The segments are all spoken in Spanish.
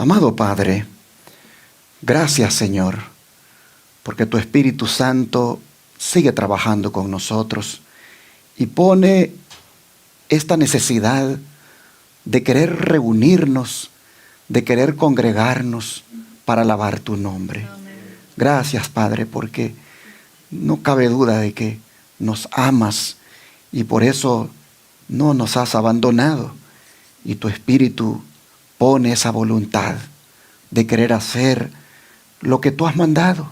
Amado Padre, gracias Señor, porque tu Espíritu Santo sigue trabajando con nosotros y pone esta necesidad de querer reunirnos, de querer congregarnos para alabar tu nombre. Gracias Padre, porque no cabe duda de que nos amas y por eso no nos has abandonado. Y tu Espíritu pone esa voluntad de querer hacer lo que tú has mandado,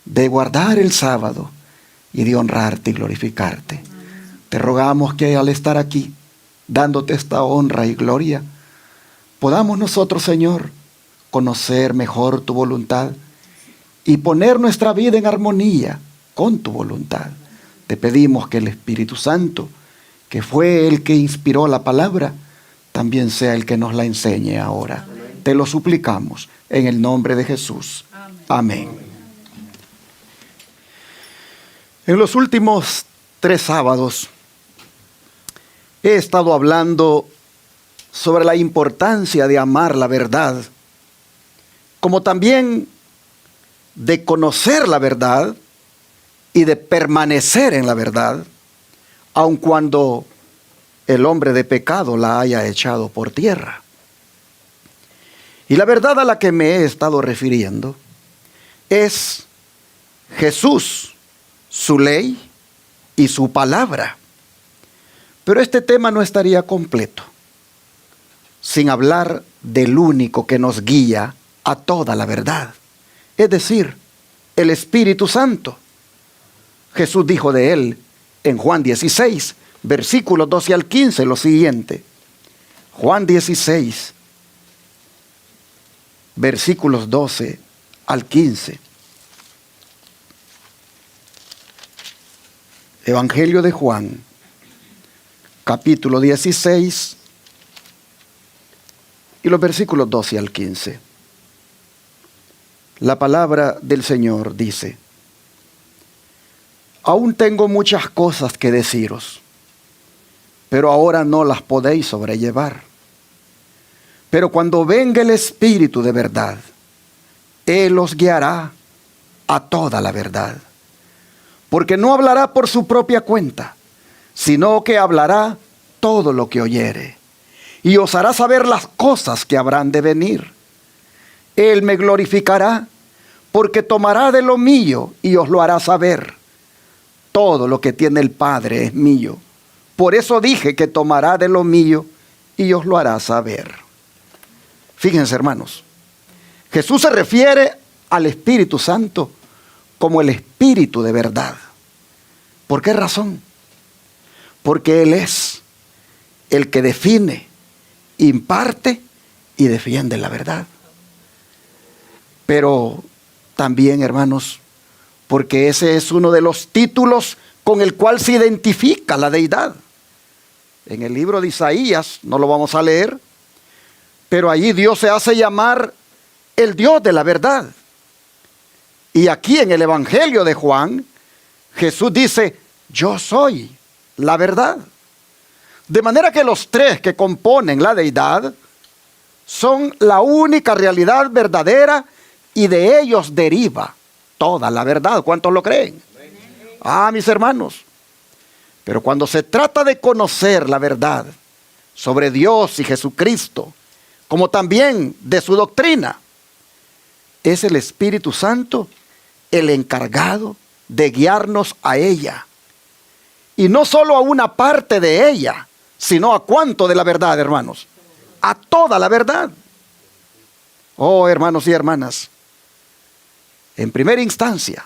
de guardar el sábado y de honrarte y glorificarte. Te rogamos que al estar aquí, dándote esta honra y gloria, podamos nosotros, Señor, conocer mejor tu voluntad y poner nuestra vida en armonía con tu voluntad. Te pedimos que el Espíritu Santo, que fue el que inspiró la palabra, también sea el que nos la enseñe ahora. Amén. Te lo suplicamos en el nombre de Jesús. Amén. Amén. En los últimos 3 sábados he estado hablando sobre la importancia de amar la verdad, como también de conocer la verdad y de permanecer en la verdad, aun cuando el hombre de pecado la haya echado por tierra. Y la verdad a la que me he estado refiriendo es Jesús, su ley y su palabra. Pero este tema no estaría completo sin hablar del único que nos guía a toda la verdad, es decir, el Espíritu Santo. Jesús dijo de él en Juan 16, versículos 12 al 15, lo siguiente. Juan 16, versículos 12 al 15. Evangelio de Juan, capítulo 16, y los versículos 12 al 15. La palabra del Señor dice: aún tengo muchas cosas que deciros, pero ahora no las podéis sobrellevar. Pero cuando venga el Espíritu de verdad, Él os guiará a toda la verdad. Porque no hablará por su propia cuenta, sino que hablará todo lo que oyere, y os hará saber las cosas que habrán de venir. Él me glorificará, porque tomará de lo mío y os lo hará saber. Todo lo que tiene el Padre es mío. Por eso dije que tomará de lo mío y os lo hará saber. Fíjense, hermanos, Jesús se refiere al Espíritu Santo como el Espíritu de verdad. ¿Por qué razón? Porque Él es el que define, imparte y defiende la verdad. Pero también, hermanos, porque ese es uno de los títulos con el cual se identifica la deidad. En el libro de Isaías, no lo vamos a leer, pero allí Dios se hace llamar el Dios de la verdad. Y aquí en el Evangelio de Juan, Jesús dice: yo soy la verdad. De manera que los 3 que componen la deidad son la única realidad verdadera y de ellos deriva toda la verdad. ¿Cuántos lo creen? Mis hermanos. Pero cuando se trata de conocer la verdad sobre Dios y Jesucristo, como también de su doctrina, es el Espíritu Santo el encargado de guiarnos a ella. Y no solo a una parte de ella, sino a cuánto de la verdad, hermanos. A toda la verdad. Oh, hermanos y hermanas, en primera instancia,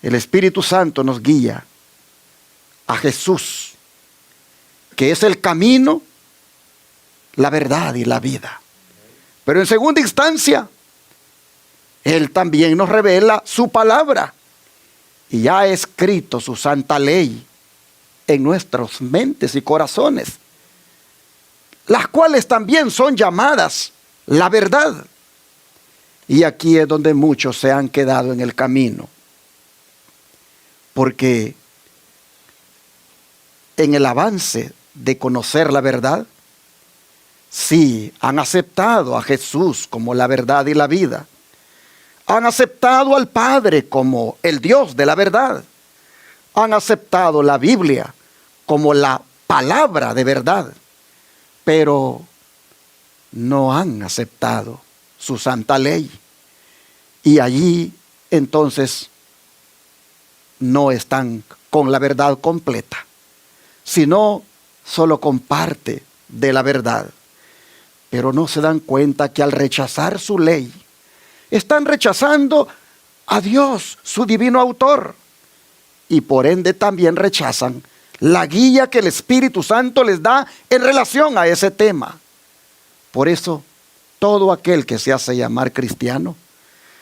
el Espíritu Santo nos guía a Jesús, que es el camino, la verdad y la vida. Pero en segunda instancia, Él también nos revela su palabra y ya ha escrito su santa ley en nuestras mentes y corazones, las cuales también son llamadas la verdad. Y aquí es donde muchos se han quedado en el camino, porque en el avance de conocer la verdad, Sí, han aceptado a Jesús como la verdad y la vida. Han aceptado al Padre como el Dios de la verdad. Han aceptado la Biblia como la palabra de verdad. Pero no han aceptado su santa ley. Y allí entonces no están con la verdad completa, sino solo con parte de la verdad. Pero no se dan cuenta que al rechazar su ley, están rechazando a Dios, su divino autor. Y por ende también rechazan la guía que el Espíritu Santo les da en relación a ese tema. Por eso, todo aquel que se hace llamar cristiano,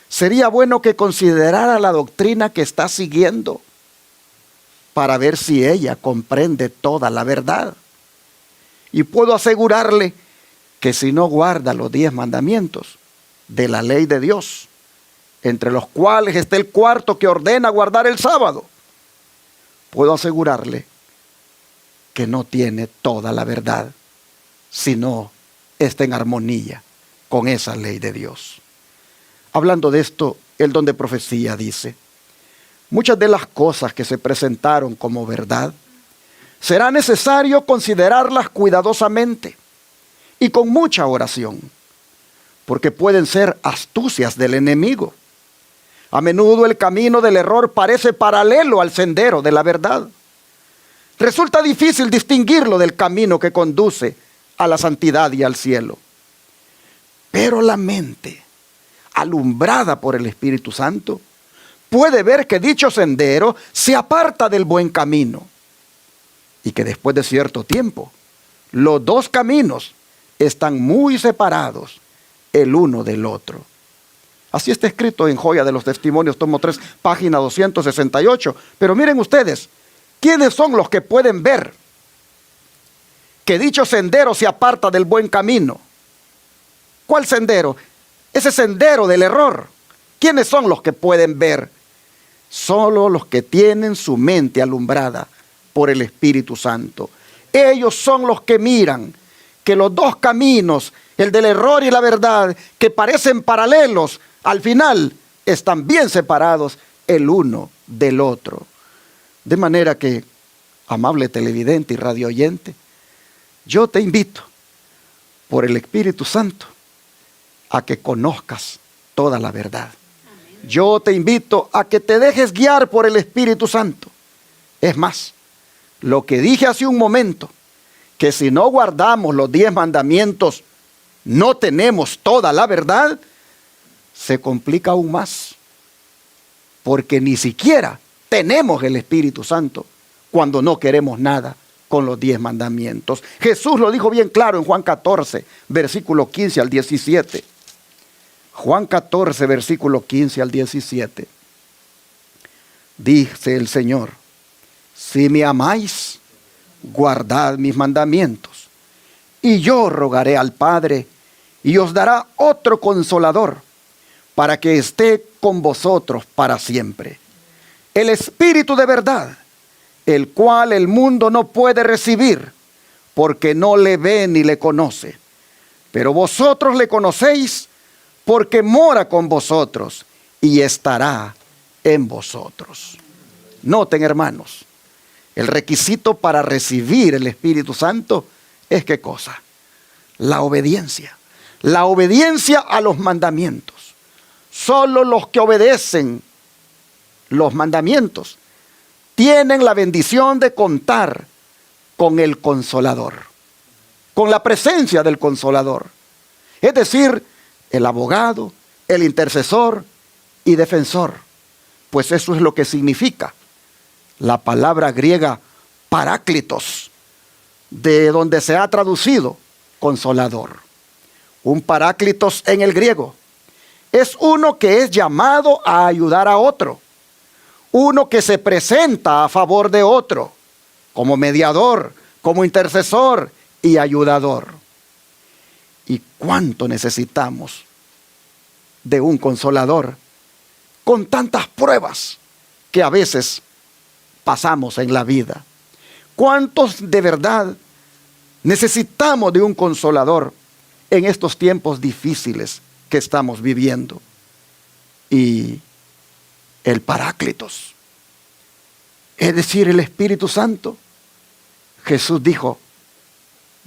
sería bueno que considerara la doctrina que está siguiendo para ver si ella comprende toda la verdad. Y puedo asegurarle que si no guarda los 10 mandamientos de la ley de Dios, entre los cuales está el cuarto que ordena guardar el sábado, puedo asegurarle que no tiene toda la verdad, sino está en armonía con esa ley de Dios. Hablando de esto, el don de profecía dice: muchas de las cosas que se presentaron como verdad, será necesario considerarlas cuidadosamente y con mucha oración, porque pueden ser astucias del enemigo. A menudo el camino del error parece paralelo al sendero de la verdad. Resulta difícil distinguirlo del camino que conduce a la santidad y al cielo. Pero la mente, alumbrada por el Espíritu Santo, puede ver que dicho sendero se aparta del buen camino y que después de cierto tiempo los dos caminos están muy separados el uno del otro. Así está escrito en Joya de los Testimonios, tomo 3, página 268. Pero miren ustedes, ¿quiénes son los que pueden ver que dicho sendero se aparta del buen camino? ¿Cuál sendero? Ese sendero del error. ¿Quiénes son los que pueden ver? Solo los que tienen su mente alumbrada por el Espíritu Santo. Ellos son los que miran que los dos caminos, el del error y la verdad, que parecen paralelos, al final están bien separados el uno del otro. De manera que, amable televidente y radio oyente, yo te invito por el Espíritu Santo a que conozcas toda la verdad. Yo te invito a que te dejes guiar por el Espíritu Santo. Es más, lo que dije hace un momento, que si no guardamos los 10 mandamientos, no tenemos toda la verdad, se complica aún más. Porque ni siquiera tenemos el Espíritu Santo cuando no queremos nada con los 10 mandamientos. Jesús lo dijo bien claro en Juan 14, versículo 15 al 17. Juan 14, versículo 15 al 17. Dice el Señor: si me amáis, guardad mis mandamientos, y yo rogaré al Padre, y os dará otro consolador, para que esté con vosotros para siempre. El Espíritu de verdad, el cual el mundo no puede recibir, porque no le ve ni le conoce. Pero vosotros le conocéis, porque mora con vosotros y estará en vosotros. Noten, hermanos, el requisito para recibir el Espíritu Santo es ¿qué cosa? La obediencia. La obediencia a los mandamientos. Solo los que obedecen los mandamientos tienen la bendición de contar con el Consolador, con la presencia del Consolador. Es decir, el abogado, el intercesor y defensor. Pues eso es lo que significa la palabra griega paráclitos, de donde se ha traducido consolador. Un paráclitos en el griego es uno que es llamado a ayudar a otro, uno que se presenta a favor de otro, como mediador, como intercesor y ayudador. ¿Y cuánto necesitamos de un consolador con tantas pruebas que a veces pasamos en la vida? ¿Cuántos de verdad necesitamos de un consolador en estos tiempos difíciles que estamos viviendo. Y el Paráclitos, es decir, el Espíritu Santo, Jesús dijo: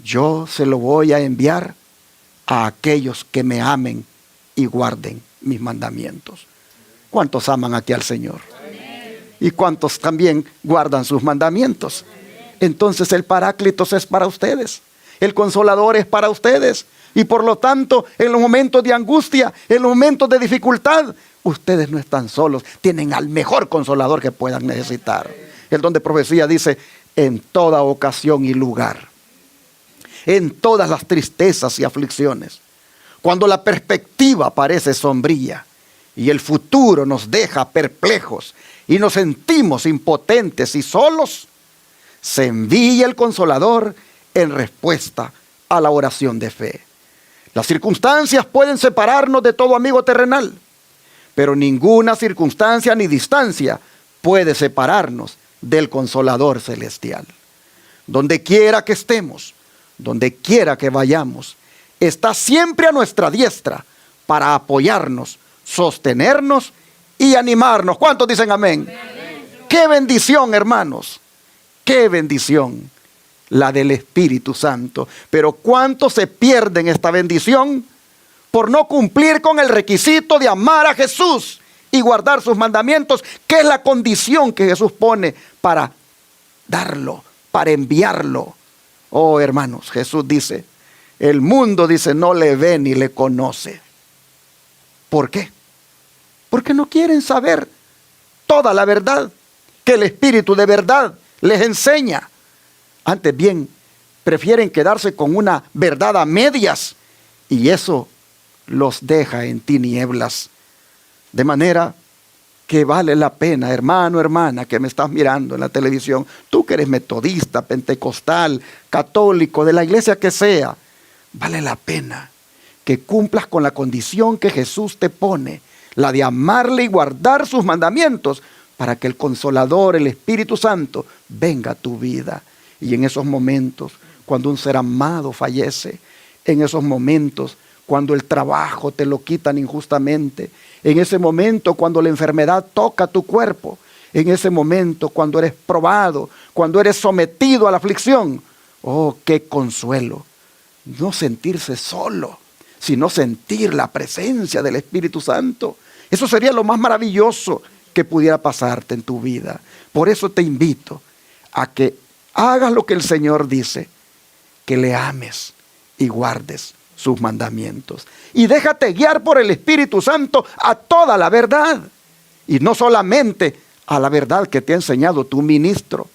yo se lo voy a enviar a aquellos que me amen y guarden mis mandamientos. ¿Cuántos aman aquí al Señor? ¿Y cuántos también guardan sus mandamientos? Entonces el Paráclitos es para ustedes. El Consolador es para ustedes. Y por lo tanto, en los momentos de angustia, en los momentos de dificultad, ustedes no están solos. Tienen al mejor Consolador que puedan necesitar. El don de profecía dice: en toda ocasión y lugar, en todas las tristezas y aflicciones, cuando la perspectiva parece sombría y el futuro nos deja perplejos y nos sentimos impotentes y solos, se envía el Consolador en respuesta a la oración de fe. Las circunstancias pueden separarnos de todo amigo terrenal, pero ninguna circunstancia ni distancia puede separarnos del Consolador celestial. Donde quiera que estemos, donde quiera que vayamos, está siempre a nuestra diestra para apoyarnos, sostenernos y animarnos. ¿Cuántos dicen amén? ¡Qué bendición, hermanos! ¡Qué bendición la del Espíritu Santo! Pero ¿cuántos se pierden esta bendición por no cumplir con el requisito de amar a Jesús y guardar sus mandamientos, que es la condición que Jesús pone para darlo, para enviarlo? Oh, hermanos, Jesús dice, el mundo dice, no le ve ni le conoce. ¿Por qué? Porque no quieren saber toda la verdad que el Espíritu de verdad les enseña. Antes bien, prefieren quedarse con una verdad a medias, y eso los deja en tinieblas. De manera que vale la pena, hermano, hermana, que me estás mirando en la televisión, tú que eres metodista, pentecostal, católico, de la iglesia que sea, vale la pena que cumplas con la condición que Jesús te pone, la de amarle y guardar sus mandamientos, para que el Consolador, el Espíritu Santo, venga a tu vida. Y en esos momentos, cuando un ser amado fallece, en esos momentos, cuando el trabajo te lo quitan injustamente, en ese momento cuando la enfermedad toca tu cuerpo, en ese momento cuando eres probado, cuando eres sometido a la aflicción, oh, qué consuelo, no sentirse solo, sino sentir la presencia del Espíritu Santo. Eso sería lo más maravilloso que pudiera pasarte en tu vida. Por eso te invito a que hagas lo que el Señor dice, que le ames y guardes sus mandamientos. Y déjate guiar por el Espíritu Santo a toda la verdad. Y no solamente a la verdad que te ha enseñado tu ministro.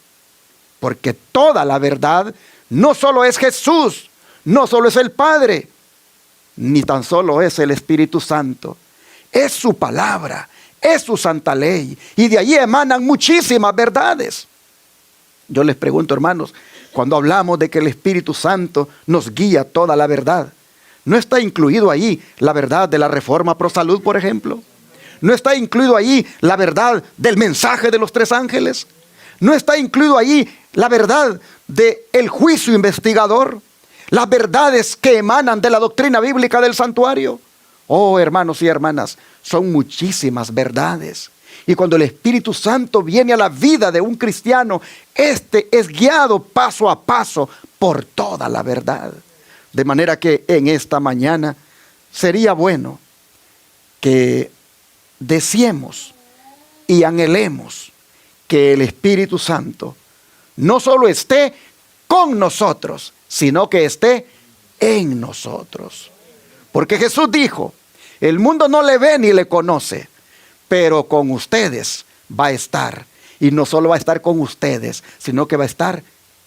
Porque toda la verdad no solo es Jesús, no solo es el Padre, ni tan solo es el Espíritu Santo. Es su palabra, es su santa ley. Y de allí emanan muchísimas verdades. Yo les pregunto, hermanos, cuando hablamos de que el Espíritu Santo nos guía toda la verdad, ¿no está incluido ahí la verdad de la Reforma Pro Salud, por ejemplo? ¿No está incluido ahí la verdad del mensaje de los 3 ángeles? ¿No está incluido ahí la verdad del juicio investigador? Las verdades que emanan de la doctrina bíblica del santuario. Oh, hermanos y hermanas, son muchísimas verdades. Y cuando el Espíritu Santo viene a la vida de un cristiano, este es guiado paso a paso por toda la verdad. De manera que en esta mañana sería bueno que deseemos y anhelemos que el Espíritu Santo no solo esté con nosotros, sino que esté en nosotros. Porque Jesús dijo, el mundo no le ve ni le conoce, pero con ustedes va a estar. Y no solo va a estar con ustedes, sino que va a estar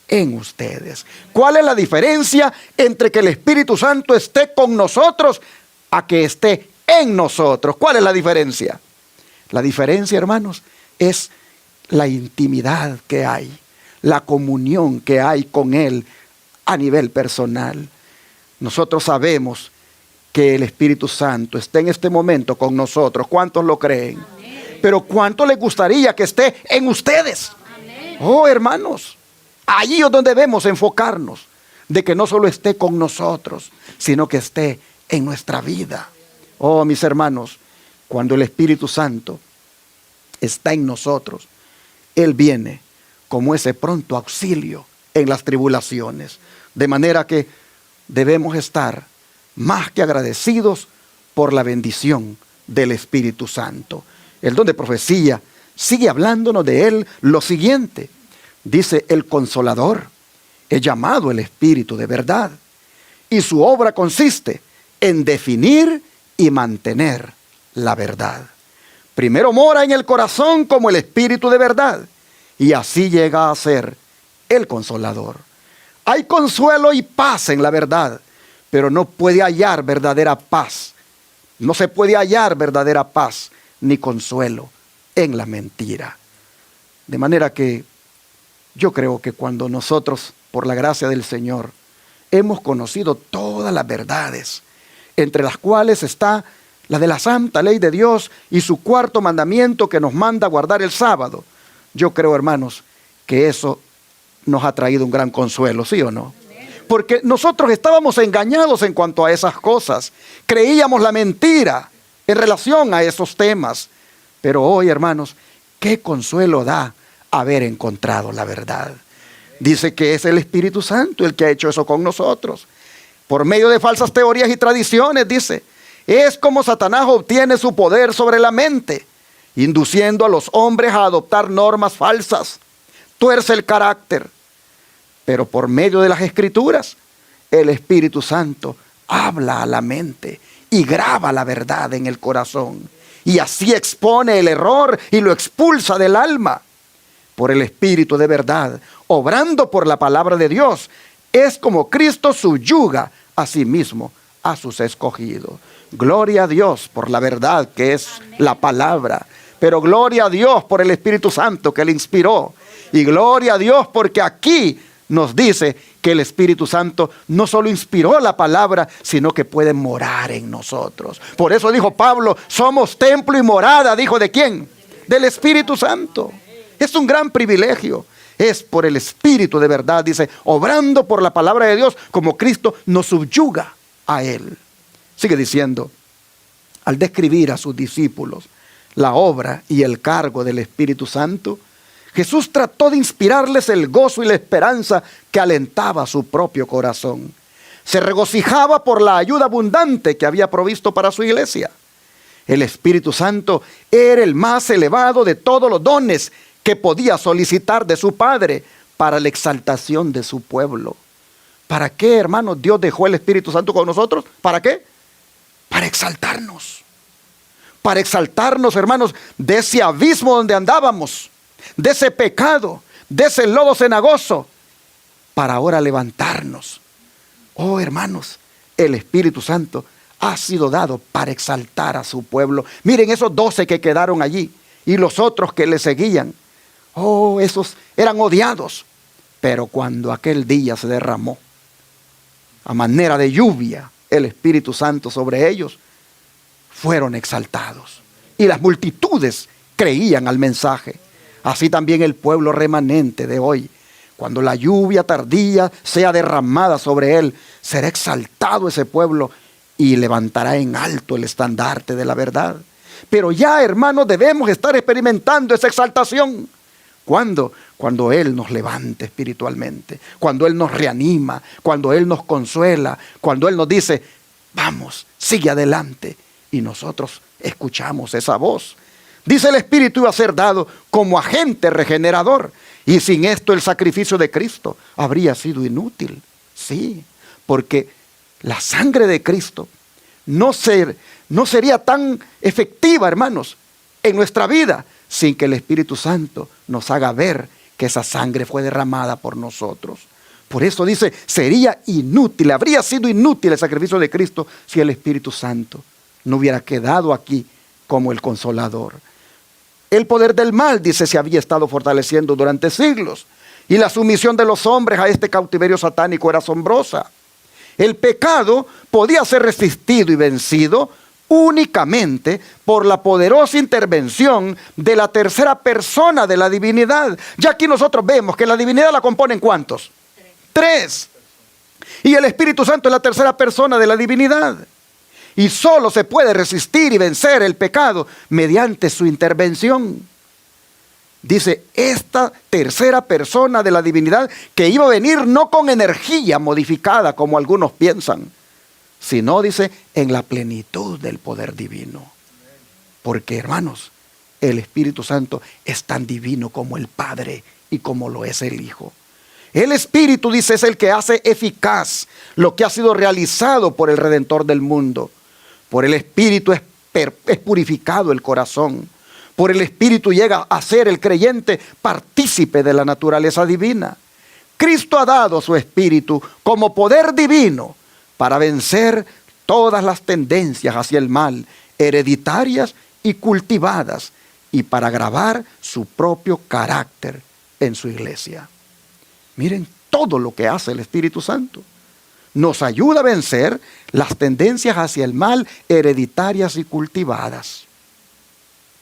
en ustedes. ¿Cuál es la diferencia entre que el Espíritu Santo esté con nosotros a que esté en nosotros? ¿Cuál es la diferencia? La diferencia, hermanos, es la intimidad que hay, la comunión que hay con Él a nivel personal. Nosotros sabemos que el Espíritu Santo está en este momento con nosotros. ¿Cuántos lo creen? Amén. Pero ¿cuánto les gustaría que esté en ustedes? Amén. Oh, hermanos, allí es donde debemos enfocarnos. de que no solo esté con nosotros, sino que esté en nuestra vida. Oh, mis hermanos, cuando el Espíritu Santo está en nosotros, Él viene como ese pronto auxilio en las tribulaciones. De manera que debemos estar más que agradecidos por la bendición del Espíritu Santo. El don de profecía sigue hablándonos de él lo siguiente. Dice: el Consolador es llamado el Espíritu de verdad, y su obra consiste en definir y mantener la verdad. Primero mora en el corazón como el Espíritu de verdad, y así llega a ser el Consolador. Hay consuelo y paz en la verdad, pero no puede hallar verdadera paz. No se puede hallar verdadera paz ni consuelo en la mentira. De manera que yo creo que cuando nosotros, por la gracia del Señor, hemos conocido todas las verdades, entre las cuales está la de la santa ley de Dios y su cuarto mandamiento que nos manda guardar el sábado, yo creo, hermanos, que eso nos ha traído un gran consuelo, ¿sí o no? Porque nosotros estábamos engañados en cuanto a esas cosas. Creíamos la mentira en relación a esos temas. Pero hoy, hermanos, qué consuelo da haber encontrado la verdad. Dice que es el Espíritu Santo el que ha hecho eso con nosotros. Por medio de falsas teorías y tradiciones, dice, es como Satanás obtiene su poder sobre la mente, induciendo a los hombres a adoptar normas falsas. Tuerce el carácter. Pero por medio de las Escrituras, el Espíritu Santo habla a la mente y graba la verdad en el corazón. Y así expone el error y lo expulsa del alma. Por el Espíritu de verdad, obrando por la palabra de Dios, es como Cristo subyuga a sí mismo a sus escogidos. Gloria a Dios por la verdad que es la palabra. Pero gloria a Dios por el Espíritu Santo que le inspiró. Y gloria a Dios porque aquí nos dice que el Espíritu Santo no solo inspiró la palabra, sino que puede morar en nosotros. Por eso dijo Pablo, somos templo y morada, dijo, ¿de quién? Del Espíritu Santo. Es un gran privilegio. Es por el Espíritu de verdad, dice, obrando por la palabra de Dios, como Cristo nos subyuga a Él. Sigue diciendo, al describir a sus discípulos la obra y el cargo del Espíritu Santo, Jesús trató de inspirarles el gozo y la esperanza que alentaba su propio corazón. Se regocijaba por la ayuda abundante que había provisto para su iglesia. El Espíritu Santo era el más elevado de todos los dones que podía solicitar de su Padre para la exaltación de su pueblo. ¿Para qué, hermanos, Dios dejó el Espíritu Santo con nosotros? ¿Para qué? Para exaltarnos. Para exaltarnos, hermanos, de ese abismo donde andábamos, de ese pecado, de ese lodo cenagoso, para ahora levantarnos. Oh, hermanos, el Espíritu Santo ha sido dado para exaltar a su pueblo. Miren esos 12 que quedaron allí y los otros que le seguían. Oh, esos eran odiados. Pero cuando aquel día se derramó a manera de lluvia el Espíritu Santo sobre ellos, fueron exaltados. Y las multitudes creían al mensaje. Así también el pueblo remanente de hoy, cuando la lluvia tardía sea derramada sobre él, será exaltado ese pueblo y levantará en alto el estandarte de la verdad. Pero ya, hermanos, debemos estar experimentando esa exaltación. ¿Cuándo? Cuando Él nos levante espiritualmente, cuando Él nos reanima, cuando Él nos consuela, cuando Él nos dice, vamos, sigue adelante. Y nosotros escuchamos esa voz. Dice, el Espíritu iba a ser dado como agente regenerador. Y sin esto el sacrificio de Cristo habría sido inútil. Sí, porque la sangre de Cristo no sería tan efectiva, hermanos, en nuestra vida, sin que el Espíritu Santo nos haga ver que esa sangre fue derramada por nosotros. Por eso dice, sería inútil, habría sido inútil el sacrificio de Cristo si el Espíritu Santo no hubiera quedado aquí como el Consolador. El poder del mal, dice, se había estado fortaleciendo durante siglos. Y la sumisión de los hombres a este cautiverio satánico era asombrosa. El pecado podía ser resistido y vencido únicamente por la poderosa intervención de la tercera persona de la divinidad. Ya aquí nosotros vemos que la divinidad la componen ¿cuántos? Tres. Y el Espíritu Santo es la tercera persona de la divinidad. Y solo se puede resistir y vencer el pecado mediante su intervención. Dice, esta tercera persona de la divinidad que iba a venir no con energía modificada como algunos piensan, sino, dice, en la plenitud del poder divino. Porque, hermanos, el Espíritu Santo es tan divino como el Padre y como lo es el Hijo. El Espíritu, dice, es el que hace eficaz lo que ha sido realizado por el Redentor del mundo. Por el Espíritu es purificado el corazón. Por el Espíritu llega a ser el creyente partícipe de la naturaleza divina. Cristo ha dado su Espíritu como poder divino para vencer todas las tendencias hacia el mal, hereditarias y cultivadas, y para grabar su propio carácter en su iglesia. Miren todo lo que hace el Espíritu Santo. Nos ayuda a vencer las tendencias hacia el mal, hereditarias y cultivadas.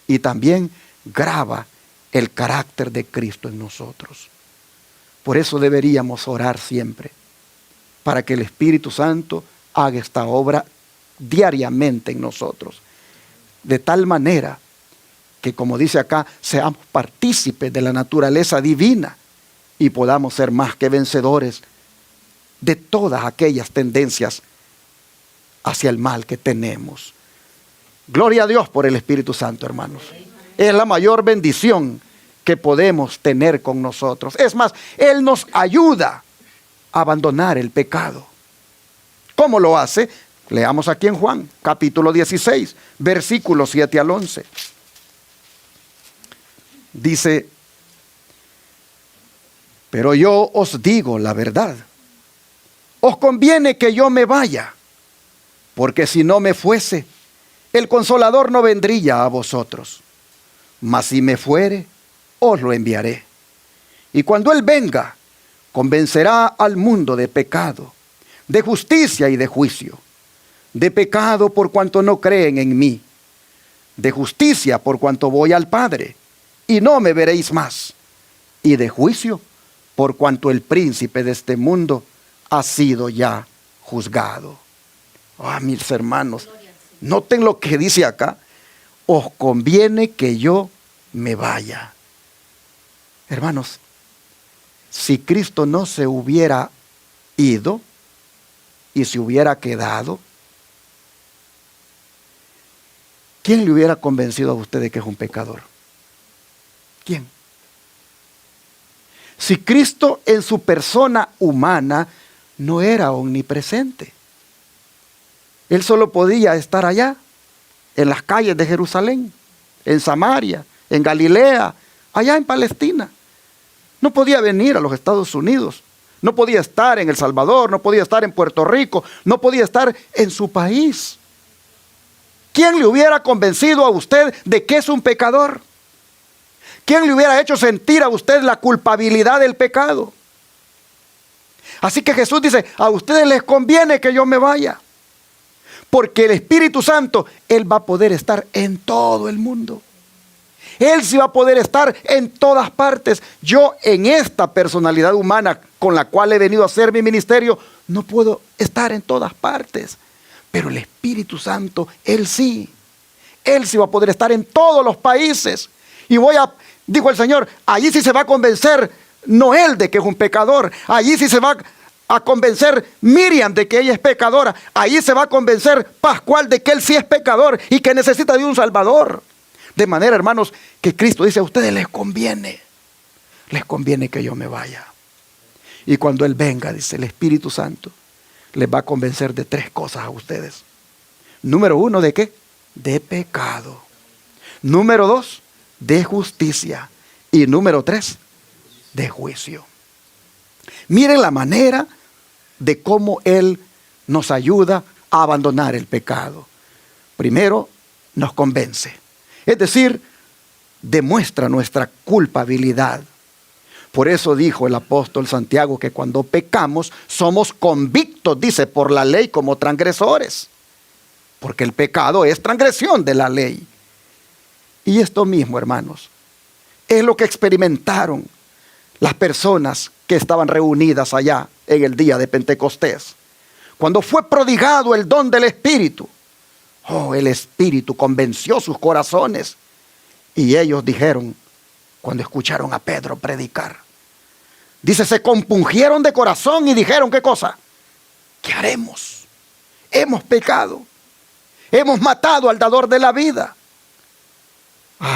Y también graba el carácter de Cristo en nosotros. Por eso deberíamos orar siempre, para que el Espíritu Santo haga esta obra diariamente en nosotros. De tal manera que, como dice acá, seamos partícipes de la naturaleza divina y podamos ser más que vencedores de todas aquellas tendencias hacia el mal que tenemos. Gloria a Dios por el Espíritu Santo, hermanos. Es la mayor bendición que podemos tener con nosotros. Es más, Él nos ayuda a abandonar el pecado. ¿Cómo lo hace? Leamos aquí en Juan, capítulo 16, versículos 7 al 11. Dice, pero yo os digo la verdad. Os conviene que yo me vaya, porque si no me fuese, el Consolador no vendría a vosotros. Mas si me fuere, os lo enviaré. Y cuando Él venga, convencerá al mundo de pecado, de justicia y de juicio. De pecado por cuanto no creen en mí. De justicia por cuanto voy al Padre, y no me veréis más. Y de juicio por cuanto el príncipe de este mundo ha sido ya juzgado. Mis hermanos, noten lo que dice acá. Os conviene que yo me vaya. Hermanos, si Cristo no se hubiera ido y se hubiera quedado, ¿quién le hubiera convencido a usted de que es un pecador? ¿Quién? Si Cristo en su persona humana no era omnipresente, Él solo podía estar allá, en las calles de Jerusalén, en Samaria, en Galilea, allá en Palestina. No podía venir a los Estados Unidos, no podía estar en El Salvador, no podía estar en Puerto Rico, no podía estar en su país. ¿Quién le hubiera convencido a usted de que es un pecador? ¿Quién le hubiera hecho sentir a usted la culpabilidad del pecado? Así que Jesús dice, a ustedes les conviene que yo me vaya. Porque el Espíritu Santo, Él va a poder estar en todo el mundo. Él sí va a poder estar en todas partes. Yo en esta personalidad humana con la cual he venido a hacer mi ministerio, no puedo estar en todas partes. Pero el Espíritu Santo, Él sí. Él sí va a poder estar en todos los países. Y dijo el Señor, allí sí se va a convencer Noel de que es un pecador. Allí sí se va a convencer Miriam de que ella es pecadora. Allí se va a convencer Pascual de que él sí es pecador y que necesita de un Salvador. De manera, hermanos, que Cristo dice, a ustedes les conviene que yo me vaya. Y cuando Él venga, dice el Espíritu Santo, les va a convencer de 3 cosas a ustedes. Número 1, ¿de qué? De pecado. Número 2, de justicia. Y número 3, de juicio. Miren la manera de cómo Él nos ayuda a abandonar el pecado. Primero, nos convence. Es decir, demuestra nuestra culpabilidad. Por eso dijo el apóstol Santiago que cuando pecamos somos convictos, dice, por la ley como transgresores. Porque el pecado es transgresión de la ley. Y esto mismo, hermanos, es lo que experimentaron las personas que estaban reunidas allá en el día de Pentecostés. Cuando fue prodigado el don del Espíritu, el Espíritu convenció sus corazones. Y ellos dijeron, cuando escucharon a Pedro predicar, dice, se compungieron de corazón y dijeron, ¿qué cosa? ¿Qué haremos? Hemos pecado. Hemos matado al dador de la vida.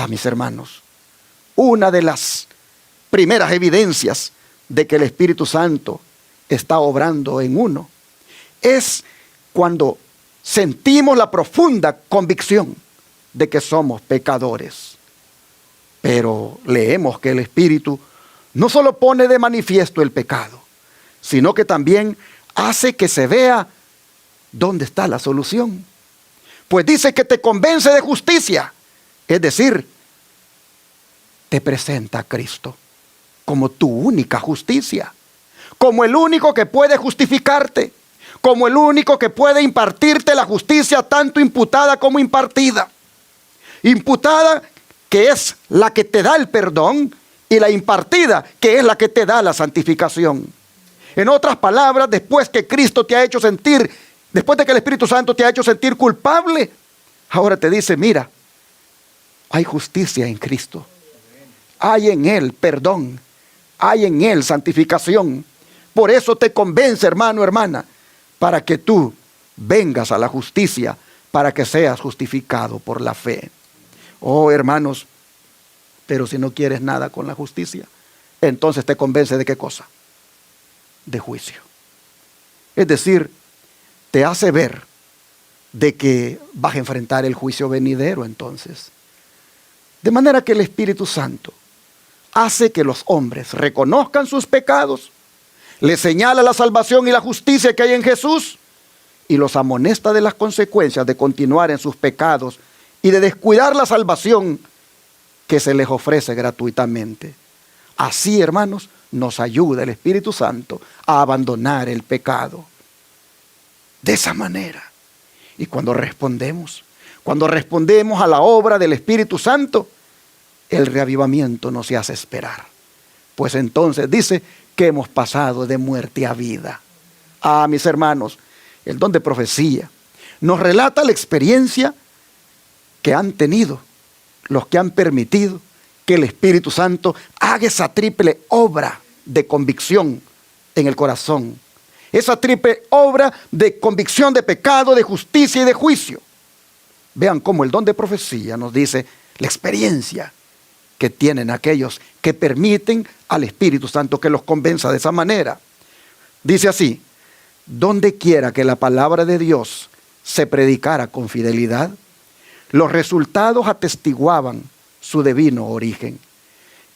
Mis hermanos, una de las primeras evidencias de que el Espíritu Santo está obrando en uno es cuando sentimos la profunda convicción de que somos pecadores. Pero leemos que el Espíritu no solo pone de manifiesto el pecado, sino que también hace que se vea dónde está la solución. Pues dice que te convence de justicia, es decir, te presenta a Cristo como tu única justicia, como el único que puede justificarte, como el único que puede impartirte la justicia tanto imputada como impartida. Imputada, que es la que te da el perdón, y la impartida, que es la que te da la santificación. En otras palabras, después que Cristo te ha hecho sentir, después de que el Espíritu Santo te ha hecho sentir culpable, ahora te dice, mira, hay justicia en Cristo. Hay en Él perdón. Hay en Él santificación. Por eso te convence, hermano, hermana, para que tú vengas a la justicia, para que seas justificado por la fe. Hermanos, pero si no quieres nada con la justicia, entonces te convence de qué cosa? De juicio. Es decir, te hace ver de que vas a enfrentar el juicio venidero entonces. De manera que el Espíritu Santo hace que los hombres reconozcan sus pecados, les señala la salvación y la justicia que hay en Jesús y los amonesta de las consecuencias de continuar en sus pecados y de descuidar la salvación que se les ofrece gratuitamente. Así, hermanos, nos ayuda el Espíritu Santo a abandonar el pecado. De esa manera. Y cuando respondemos a la obra del Espíritu Santo, el reavivamiento no se hace esperar. Pues entonces dice que hemos pasado de muerte a vida. Mis hermanos, el don de profecía nos relata la experiencia que han tenido los que han permitido que el Espíritu Santo haga esa triple obra de convicción en el corazón. Esa triple obra de convicción de pecado, de justicia y de juicio. Vean cómo el don de profecía nos dice la experiencia que tienen aquellos que permiten al Espíritu Santo que los convenza de esa manera. Dice así, donde quiera que la palabra de Dios se predicara con fidelidad, los resultados atestiguaban su divino origen.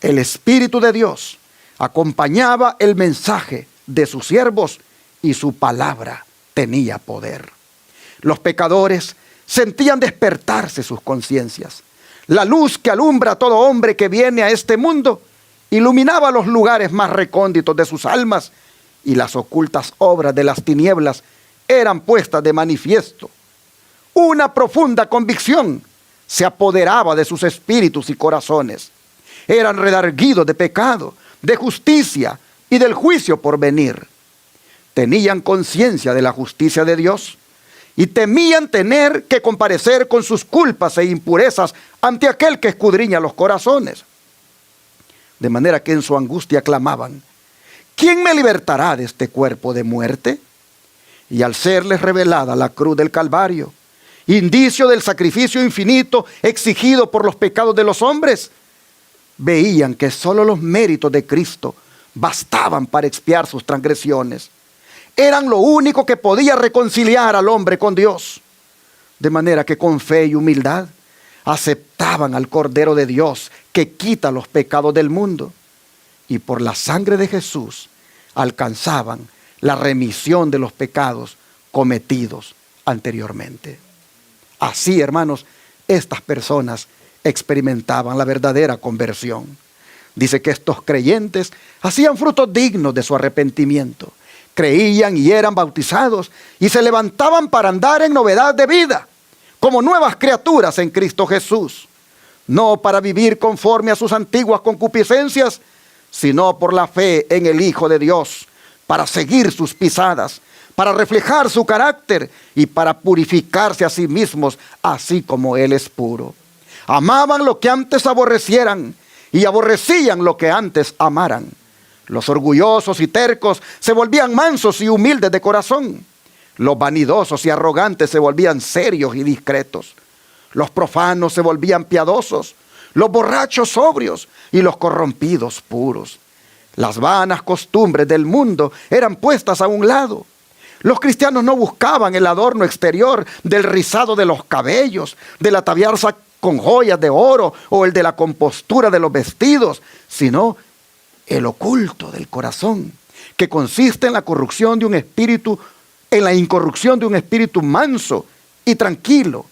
El Espíritu de Dios acompañaba el mensaje de sus siervos y su palabra tenía poder. Los pecadores sentían despertarse sus conciencias. La luz que alumbra a todo hombre que viene a este mundo iluminaba los lugares más recónditos de sus almas y las ocultas obras de las tinieblas eran puestas de manifiesto. Una profunda convicción se apoderaba de sus espíritus y corazones. Eran redarguidos de pecado, de justicia y del juicio por venir. Tenían conciencia de la justicia de Dios y temían tener que comparecer con sus culpas e impurezas ante aquel que escudriña los corazones. De manera que en su angustia clamaban, ¿quién me libertará de este cuerpo de muerte? Y al serles revelada la cruz del Calvario, indicio del sacrificio infinito exigido por los pecados de los hombres, veían que solo los méritos de Cristo bastaban para expiar sus transgresiones. Eran lo único que podía reconciliar al hombre con Dios. De manera que con fe y humildad aceptaban al Cordero de Dios que quita los pecados del mundo. Y por la sangre de Jesús alcanzaban la remisión de los pecados cometidos anteriormente. Así, hermanos, estas personas experimentaban la verdadera conversión. Dice que estos creyentes hacían frutos dignos de su arrepentimiento. Creían y eran bautizados y se levantaban para andar en novedad de vida, como nuevas criaturas en Cristo Jesús. No para vivir conforme a sus antiguas concupiscencias, sino por la fe en el Hijo de Dios, para seguir sus pisadas, para reflejar su carácter y para purificarse a sí mismos, así como Él es puro. Amaban lo que antes aborrecieran y aborrecían lo que antes amaran. Los orgullosos y tercos se volvían mansos y humildes de corazón. Los vanidosos y arrogantes se volvían serios y discretos. Los profanos se volvían piadosos, los borrachos sobrios y los corrompidos puros. Las vanas costumbres del mundo eran puestas a un lado. Los cristianos no buscaban el adorno exterior del rizado de los cabellos, de la ataviarse con joyas de oro o el de la compostura de los vestidos, sino el oculto del corazón, que consiste en la corrupción de un espíritu, en la incorrupción de un espíritu manso y tranquilo.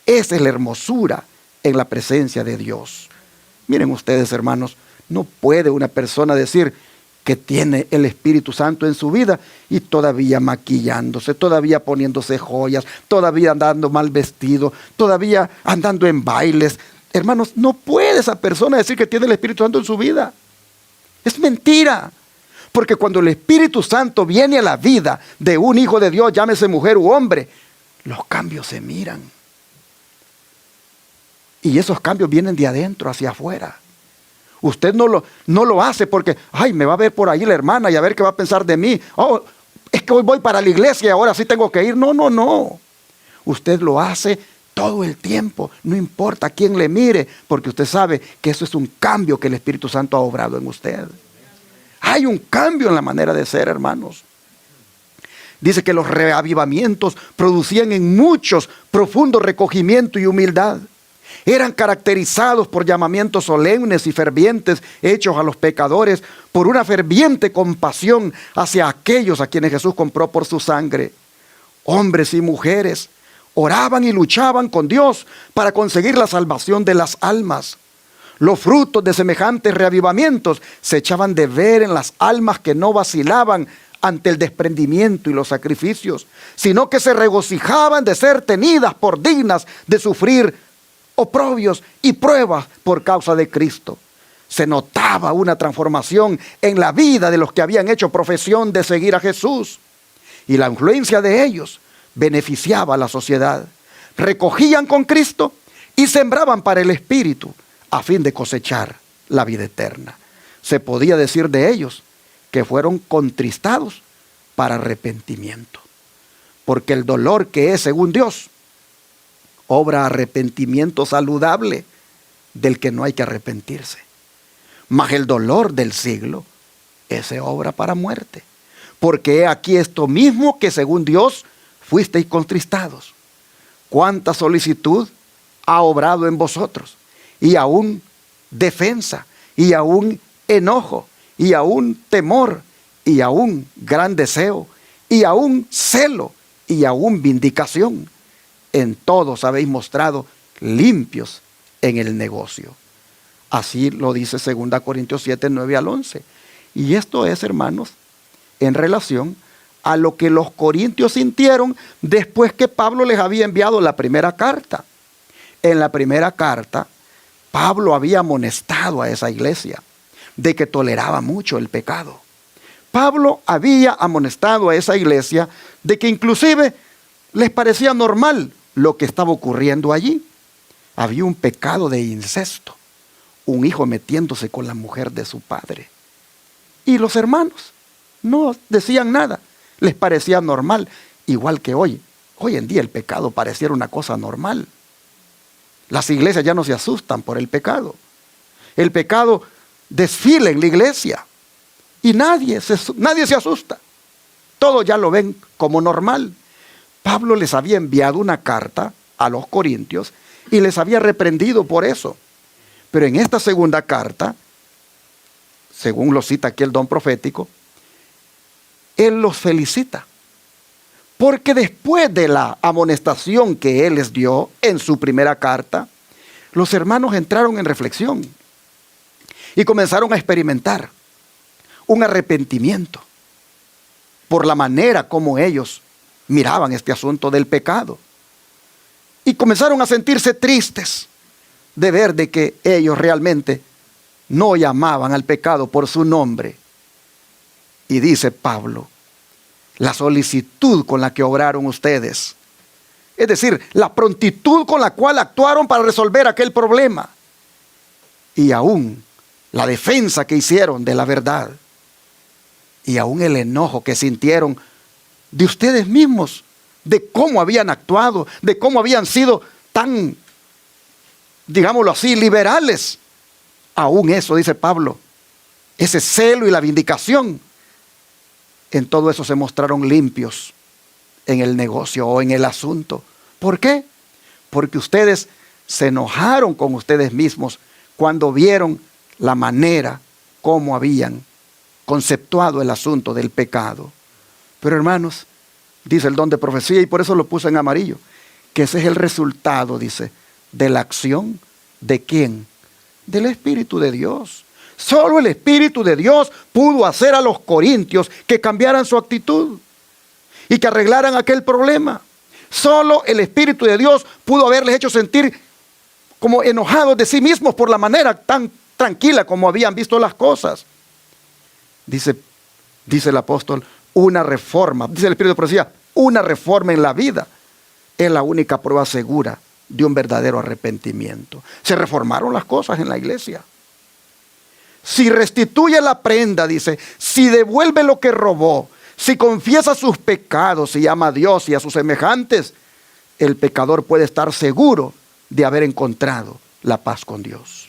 Esa es la hermosura en la presencia de Dios. Miren ustedes, hermanos, no puede una persona decir que tiene el Espíritu Santo en su vida y todavía maquillándose, todavía poniéndose joyas, todavía andando mal vestido, todavía andando en bailes. Hermanos, no puede esa persona decir que tiene el Espíritu Santo en su vida. Es mentira. Porque cuando el Espíritu Santo viene a la vida de un hijo de Dios, llámese mujer u hombre, los cambios se miran. Y esos cambios vienen de adentro hacia afuera. Usted no lo hace porque, ay, me va a ver por ahí la hermana y a ver qué va a pensar de mí. Oh, es que hoy voy para la iglesia y ahora sí tengo que ir. No. Usted lo hace todo el tiempo. No importa quién le mire, porque usted sabe que eso es un cambio que el Espíritu Santo ha obrado en usted. Hay un cambio en la manera de ser, hermanos. Dice que los reavivamientos producían en muchos profundo recogimiento y humildad. Eran caracterizados por llamamientos solemnes y fervientes hechos a los pecadores por una ferviente compasión hacia aquellos a quienes Jesús compró por su sangre. Hombres y mujeres oraban y luchaban con Dios para conseguir la salvación de las almas. Los frutos de semejantes reavivamientos se echaban de ver en las almas que no vacilaban ante el desprendimiento y los sacrificios, sino que se regocijaban de ser tenidas por dignas de sufrir oprobios y pruebas por causa de Cristo. Se notaba una transformación en la vida de los que habían hecho profesión de seguir a Jesús. Y la influencia de ellos beneficiaba a la sociedad. Recogían con Cristo y sembraban para el Espíritu a fin de cosechar la vida eterna. Se podía decir de ellos que fueron contristados para arrepentimiento. Porque el dolor que es según Dios obra arrepentimiento saludable del que no hay que arrepentirse. Mas el dolor del siglo, ese obra para muerte. Porque he aquí esto mismo que según Dios fuisteis contristados. Cuánta solicitud ha obrado en vosotros, y aún defensa, y aún enojo, y aún temor, y aún gran deseo, y aún celo, y aún vindicación. En todos habéis mostrado limpios en el negocio. Así lo dice 2 Corintios 7, 9 al 11. Y esto es, hermanos, en relación a lo que los corintios sintieron después que Pablo les había enviado la primera carta. En la primera carta, Pablo había amonestado a esa iglesia de que toleraba mucho el pecado. Pablo había amonestado a esa iglesia de que inclusive les parecía normal lo que estaba ocurriendo allí. Había un pecado de incesto, un hijo metiéndose con la mujer de su padre. Y los hermanos no decían nada, les parecía normal, igual que hoy. Hoy en día el pecado pareciera una cosa normal. Las iglesias ya no se asustan por el pecado. El pecado desfila en la iglesia y nadie se asusta. Todos ya lo ven como normal. Pablo les había enviado una carta a los corintios y les había reprendido por eso. Pero en esta segunda carta, según lo cita aquí el don profético, él los felicita. Porque después de la amonestación que él les dio en su primera carta, los hermanos entraron en reflexión y comenzaron a experimentar un arrepentimiento por la manera como ellos miraban este asunto del pecado. Y comenzaron a sentirse tristes de ver de que ellos realmente no llamaban al pecado por su nombre. Y dice Pablo, la solicitud con la que obraron ustedes, es decir, la prontitud con la cual actuaron para resolver aquel problema, y aún la defensa que hicieron de la verdad, y aún el enojo que sintieron de ustedes mismos, de cómo habían actuado, de cómo habían sido tan, digámoslo así, liberales. Aún eso, dice Pablo, ese celo y la vindicación, en todo eso se mostraron limpios en el negocio o en el asunto. ¿Por qué? Porque ustedes se enojaron con ustedes mismos cuando vieron la manera como habían conceptuado el asunto del pecado. Pero hermanos, dice el don de profecía, y por eso lo puse en amarillo, que ese es el resultado, dice, de la acción ¿de quién? Del Espíritu de Dios. Solo el Espíritu de Dios pudo hacer a los corintios que cambiaran su actitud y que arreglaran aquel problema. Solo el Espíritu de Dios pudo haberles hecho sentir como enojados de sí mismos por la manera tan tranquila como habían visto las cosas. Dice el apóstol, una reforma, dice el Espíritu de profecía, una reforma en la vida es la única prueba segura de un verdadero arrepentimiento. Se reformaron las cosas en la iglesia. Si restituye la prenda, dice, si devuelve lo que robó, si confiesa sus pecados, si ama a Dios y a sus semejantes, el pecador puede estar seguro de haber encontrado la paz con Dios.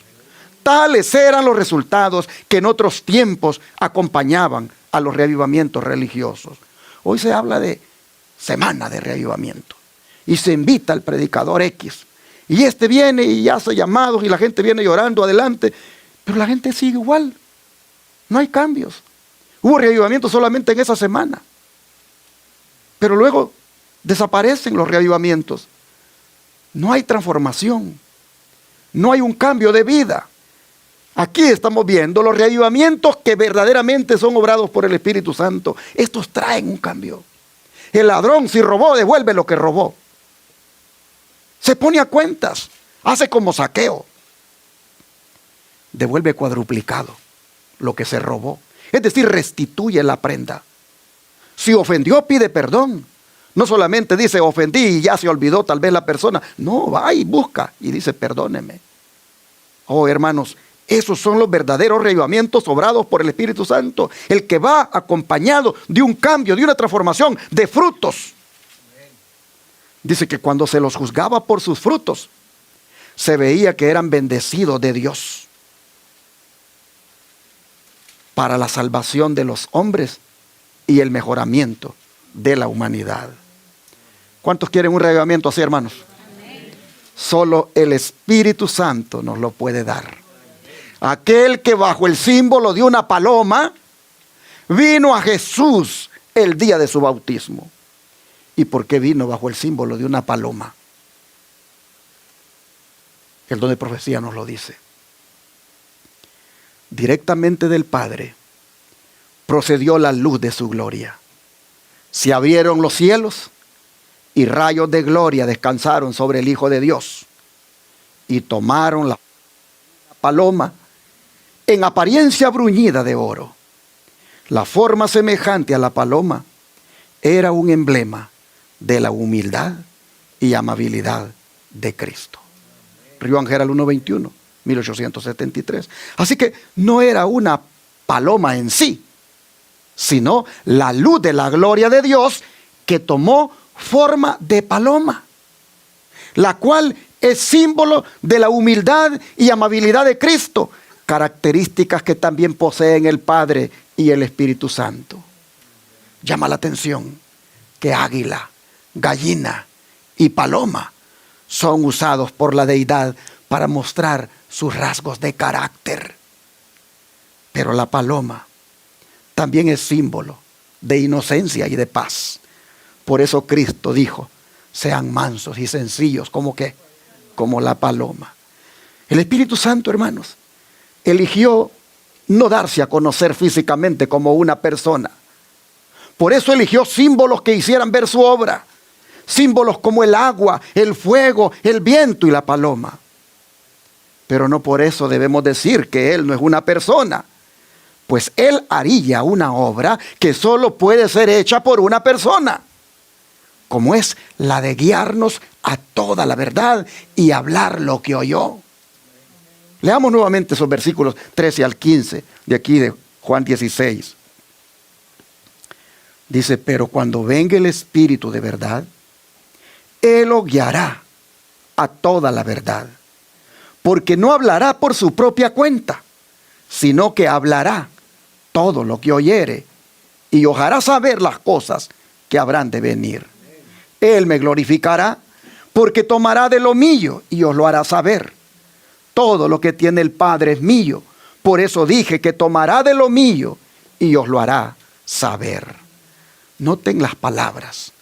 Tales eran los resultados que en otros tiempos acompañaban a los reavivamientos religiosos. Hoy se habla de semana de reavivamiento y se invita al predicador X, y este viene y hace llamados y la gente viene llorando adelante, pero la gente sigue igual, no hay cambios. Hubo reavivamiento solamente en esa semana, pero luego desaparecen los reavivamientos. No hay transformación, no hay un cambio de vida. Aquí estamos viendo los reavivamientos que verdaderamente son obrados por el Espíritu Santo. Estos traen un cambio. El ladrón, si robó, devuelve lo que robó. Se pone a cuentas, hace como Zaqueo. Devuelve cuadruplicado lo que se robó. Es decir, restituye la prenda. Si ofendió, pide perdón. No solamente dice ofendí y ya se olvidó tal vez la persona. No, va y busca y dice perdóneme. Oh hermanos, esos son los verdaderos reavivamientos obrados por el Espíritu Santo. El que va acompañado de un cambio, de una transformación, de frutos. Dice que cuando se los juzgaba por sus frutos, se veía que eran bendecidos de Dios para la salvación de los hombres y el mejoramiento de la humanidad. ¿Cuántos quieren un reavivamiento así, hermanos? Amén. Solo el Espíritu Santo nos lo puede dar. Aquel que bajo el símbolo de una paloma vino a Jesús el día de su bautismo. ¿Y por qué vino bajo el símbolo de una paloma? El don de profecía nos lo dice. Directamente del Padre procedió la luz de su gloria. Se abrieron los cielos y rayos de gloria descansaron sobre el Hijo de Dios. Y tomaron la paloma en apariencia bruñida de oro. La forma semejante a la paloma era un emblema de la humildad y amabilidad de Cristo. Río Angel 1:21, 1873. Así que no era una paloma en sí, sino la luz de la gloria de Dios que tomó forma de paloma, la cual es símbolo de la humildad y amabilidad de Cristo, características que también poseen el Padre y el Espíritu Santo. Llama la atención que águila, gallina y paloma son usados por la deidad para mostrar sus rasgos de carácter. Pero la paloma también es símbolo de inocencia y de paz. Por eso Cristo dijo, sean mansos y sencillos, ¿como qué? Como la paloma. El Espíritu Santo, hermanos, eligió no darse a conocer físicamente como una persona. Por eso eligió símbolos que hicieran ver su obra. Símbolos como el agua, el fuego, el viento y la paloma. Pero no por eso debemos decir que Él no es una persona, pues Él haría una obra que solo puede ser hecha por una persona, como es la de guiarnos a toda la verdad y hablar lo que oyó. Leamos nuevamente esos versículos 13 al 15 de aquí de Juan 16. Dice, pero cuando venga el Espíritu de verdad, Él os guiará a toda la verdad, porque no hablará por su propia cuenta, sino que hablará todo lo que oyere y os hará saber las cosas que habrán de venir. Él me glorificará, porque tomará de lo mío y os lo hará saber. Todo lo que tiene el Padre es mío, por eso dije que tomará de lo mío y os lo hará saber. Noten las palabras.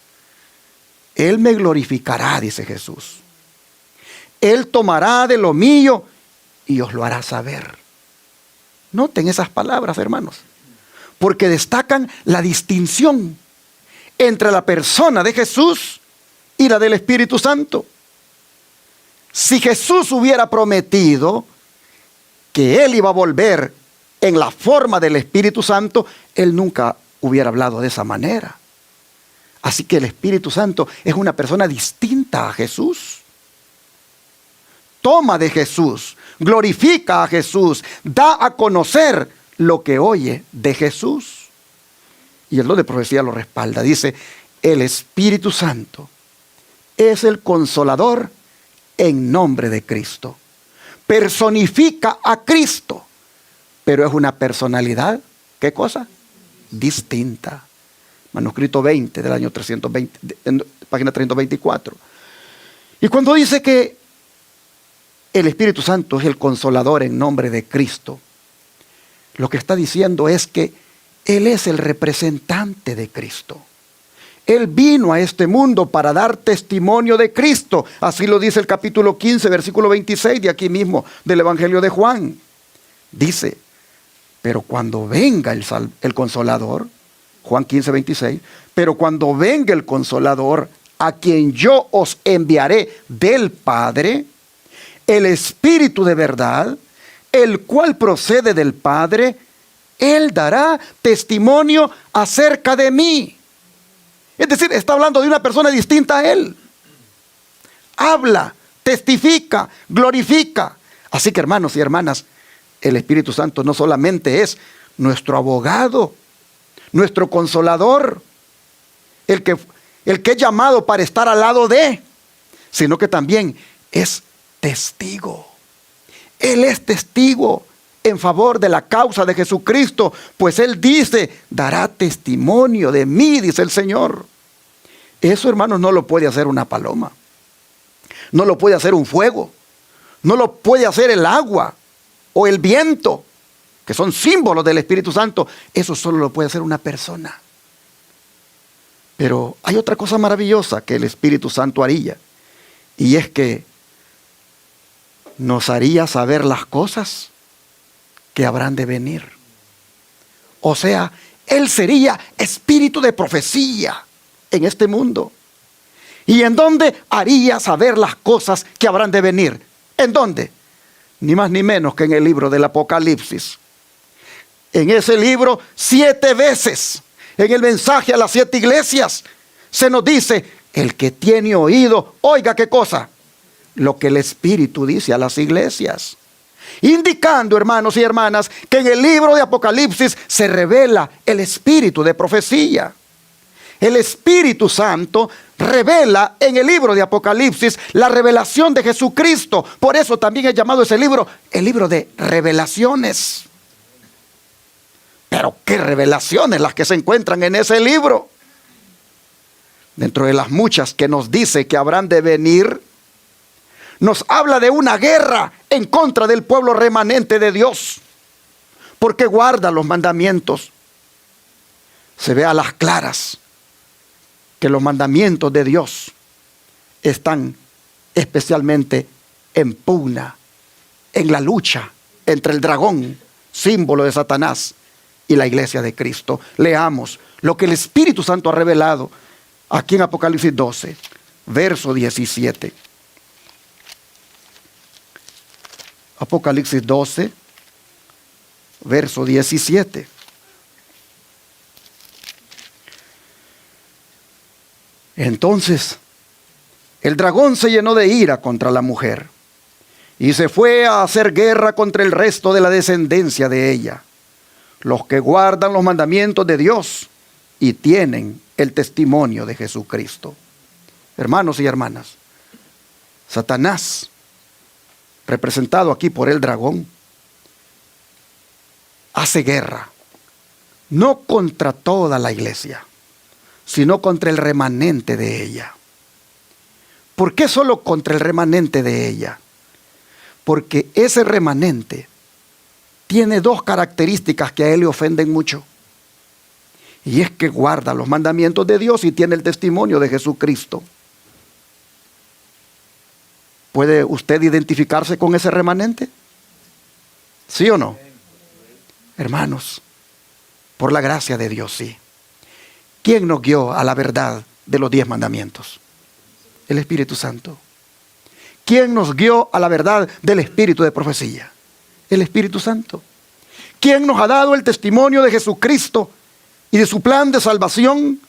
Él me glorificará, dice Jesús. Él tomará de lo mío y os lo hará saber. Noten esas palabras, hermanos, porque destacan la distinción entre la persona de Jesús y la del Espíritu Santo. Si Jesús hubiera prometido que Él iba a volver en la forma del Espíritu Santo, Él nunca hubiera hablado de esa manera. Así que el Espíritu Santo es una persona distinta a Jesús. Toma de Jesús, glorifica a Jesús, da a conocer lo que oye de Jesús. Y el don de profecía lo respalda. Dice, el Espíritu Santo es el consolador en nombre de Cristo. Personifica a Cristo, pero es una personalidad, ¿qué cosa? Distinta. Manuscrito 20 del año 320, página 324. Y cuando dice que el Espíritu Santo es el consolador en nombre de Cristo, lo que está diciendo es que Él es el representante de Cristo. Él vino a este mundo para dar testimonio de Cristo. Así lo dice el capítulo 15, versículo 26 de aquí mismo del Evangelio de Juan. Dice, pero cuando venga el Consolador, Juan 15, 26, pero cuando venga el Consolador, a quien yo os enviaré del Padre, el Espíritu de verdad, el cual procede del Padre, Él dará testimonio acerca de mí. Es decir, está hablando de una persona distinta a Él. Habla, testifica, glorifica. Así que, hermanos y hermanas, el Espíritu Santo no solamente es nuestro abogado, nuestro consolador, el que es llamado para estar al lado de, sino que también es testigo. Él es testigo en favor de la causa de Jesucristo, pues Él dice, dará testimonio de mí, dice el Señor. Eso, hermanos, no lo puede hacer una paloma, no lo puede hacer un fuego, no lo puede hacer el agua o el viento, que son símbolos del Espíritu Santo. Eso solo lo puede hacer una persona. Pero hay otra cosa maravillosa que el Espíritu Santo haría, y es que nos haría saber las cosas que habrán de venir. O sea, Él sería espíritu de profecía en este mundo. ¿Y en dónde haría saber las cosas que habrán de venir? ¿En dónde? Ni más ni menos que en el libro del Apocalipsis. En ese libro, 7 veces, en el mensaje a las 7 iglesias, se nos dice, el que tiene oído, oiga qué cosa, lo que el Espíritu dice a las iglesias. Indicando, hermanos y hermanas, que en el libro de Apocalipsis se revela el espíritu de profecía. El Espíritu Santo revela en el libro de Apocalipsis la revelación de Jesucristo. Por eso también es llamado ese libro el libro de revelaciones. Pero qué revelaciones las que se encuentran en ese libro. Dentro de las muchas que nos dice que habrán de venir, nos habla de una guerra en contra del pueblo remanente de Dios, porque guarda los mandamientos. Se ve a las claras que los mandamientos de Dios están especialmente en pugna, en la lucha entre el dragón, símbolo de Satanás, y la iglesia de Cristo. Leamos lo que el Espíritu Santo ha revelado aquí en Apocalipsis 12, verso 17. Apocalipsis 12, verso 17. Entonces, el dragón se llenó de ira contra la mujer y se fue a hacer guerra contra el resto de la descendencia de ella, los que guardan los mandamientos de Dios y tienen el testimonio de Jesucristo. Hermanos y hermanas, Satanás, representado aquí por el dragón, hace guerra, no contra toda la iglesia, sino contra el remanente de ella. ¿Por qué solo contra el remanente de ella? Porque ese remanente tiene dos características que a él le ofenden mucho. Y es que guarda los mandamientos de Dios y tiene el testimonio de Jesucristo. ¿Puede usted identificarse con ese remanente? ¿Sí o no? Hermanos, por la gracia de Dios, sí. ¿Quién nos guió a la verdad de los 10 mandamientos? El Espíritu Santo. ¿Quién nos guió a la verdad del espíritu de profecía? El Espíritu Santo. ¿Quién nos ha dado el testimonio de Jesucristo y de su plan de salvación,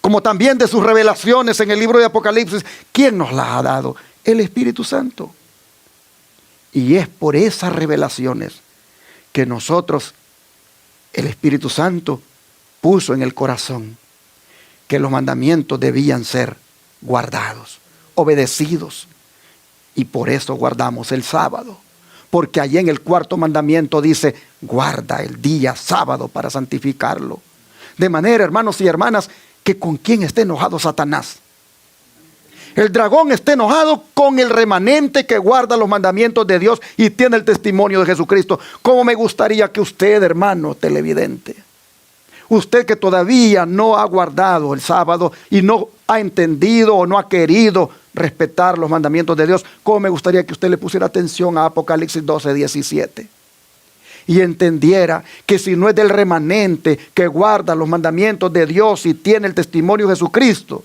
como también de sus revelaciones en el libro de Apocalipsis? ¿Quién nos las ha dado? El Espíritu Santo. Y es por esas revelaciones que nosotros, el Espíritu Santo, puso en el corazón que los mandamientos debían ser guardados, obedecidos. Y por eso guardamos el sábado. Porque allí en el 4.º mandamiento dice, guarda el día sábado para santificarlo. De manera, hermanos y hermanas, que con quién esté enojado Satanás. El dragón está enojado con el remanente que guarda los mandamientos de Dios y tiene el testimonio de Jesucristo. ¿Cómo me gustaría que usted, hermano televidente, usted que todavía no ha guardado el sábado y no ha entendido o no ha querido respetar los mandamientos de Dios, cómo me gustaría que usted le pusiera atención a Apocalipsis 12, 17 y entendiera que si no es del remanente que guarda los mandamientos de Dios y tiene el testimonio de Jesucristo,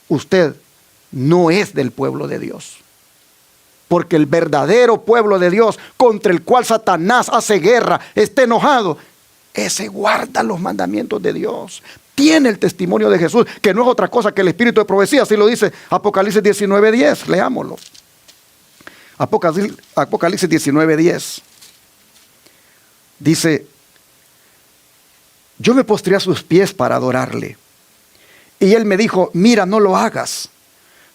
usted no es del pueblo de Dios. Porque el verdadero pueblo de Dios, contra el cual Satanás hace guerra, está enojado, ese guarda los mandamientos de Dios, tiene el testimonio de Jesús, que no es otra cosa que el espíritu de profecía. Así lo dice Apocalipsis 19:10. Leámoslo. Apocalipsis 19:10 dice: yo me postré a sus pies para adorarle, y él me dijo, mira, no lo hagas.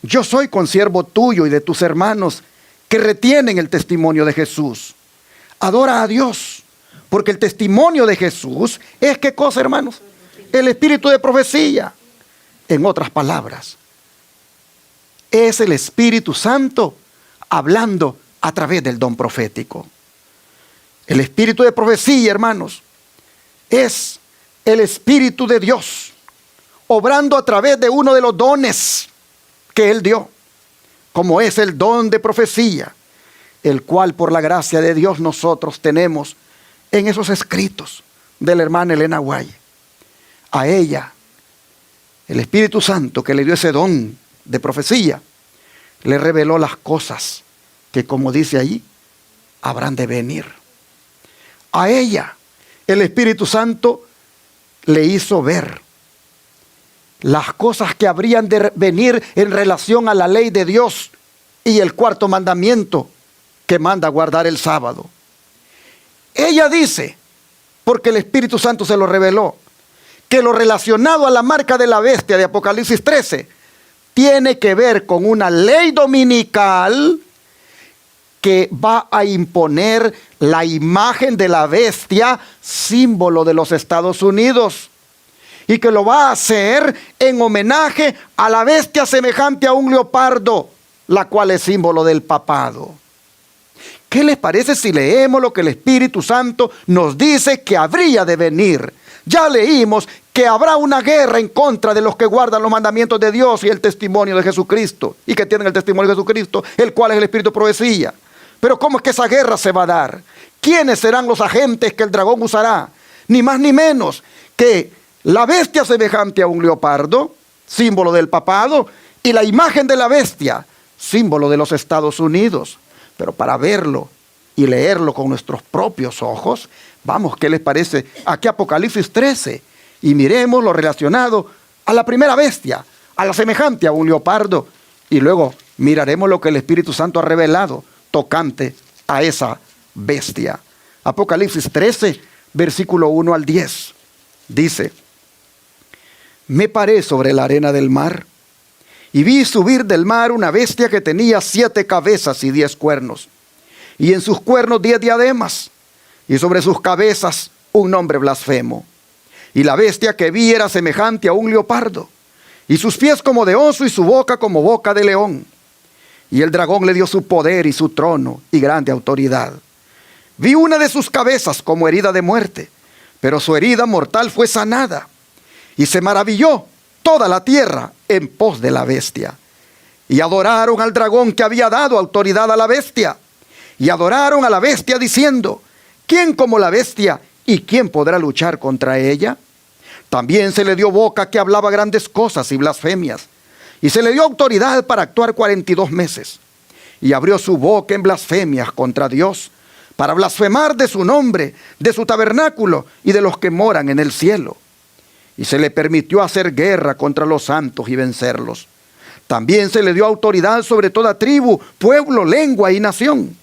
Yo soy consiervo tuyo y de tus hermanos que retienen el testimonio de Jesús. Adora a Dios, porque el testimonio de Jesús es, ¿qué cosa, hermanos? El espíritu de profecía. En otras palabras, es el Espíritu Santo hablando a través del don profético. El espíritu de profecía, hermanos, es el Espíritu de Dios obrando a través de uno de los dones que Él dio, como es el don de profecía, el cual por la gracia de Dios nosotros tenemos en esos escritos de la hermana Elena White. A ella, el Espíritu Santo que le dio ese don de profecía, le reveló las cosas que, como dice allí, habrán de venir. A ella, el Espíritu Santo le hizo ver las cosas que habrían de venir en relación a la ley de Dios y el 4.º mandamiento que manda guardar el sábado. Ella dice, porque el Espíritu Santo se lo reveló, que lo relacionado a la marca de la bestia de Apocalipsis 13 tiene que ver con una ley dominical que va a imponer la imagen de la bestia, símbolo de los Estados Unidos. Y que lo va a hacer en homenaje a la bestia semejante a un leopardo, la cual es símbolo del papado. ¿Qué les parece si leemos lo que el Espíritu Santo nos dice que habría de venir? Ya leímos que habrá una guerra en contra de los que guardan los mandamientos de Dios y el testimonio de Jesucristo, y que tienen el testimonio de Jesucristo, el cual es el Espíritu de profecía. Pero ¿cómo es que esa guerra se va a dar? ¿Quiénes serán los agentes que el dragón usará? Ni más ni menos que la bestia semejante a un leopardo, símbolo del papado, y la imagen de la bestia, símbolo de los Estados Unidos. Pero para verlo y leerlo con nuestros propios ojos, vamos, ¿qué les parece? Aquí Apocalipsis 13, y miremos lo relacionado a la primera bestia, a la semejante a un leopardo, y luego miraremos lo que el Espíritu Santo ha revelado tocante a esa bestia. Apocalipsis 13, versículo 1 al 10, dice: me paré sobre la arena del mar, y vi subir del mar una bestia que tenía 7 cabezas y 10 cuernos, y en sus cuernos 10 diademas, y sobre sus cabezas un nombre blasfemo. Y la bestia que vi era semejante a un leopardo, y sus pies como de oso, y su boca como boca de león. Y el dragón le dio su poder y su trono y grande autoridad. Vi una de sus cabezas como herida de muerte, pero su herida mortal fue sanada. Y se maravilló toda la tierra en pos de la bestia. Y adoraron al dragón que había dado autoridad a la bestia. Y adoraron a la bestia diciendo: ¿quién como la bestia y quién podrá luchar contra ella? También se le dio boca que hablaba grandes cosas y blasfemias. Y se le dio autoridad para actuar 42 meses. Y abrió su boca en blasfemias contra Dios, para blasfemar de su nombre, de su tabernáculo y de los que moran en el cielo. Y se le permitió hacer guerra contra los santos y vencerlos. También se le dio autoridad sobre toda tribu, pueblo, lengua y nación.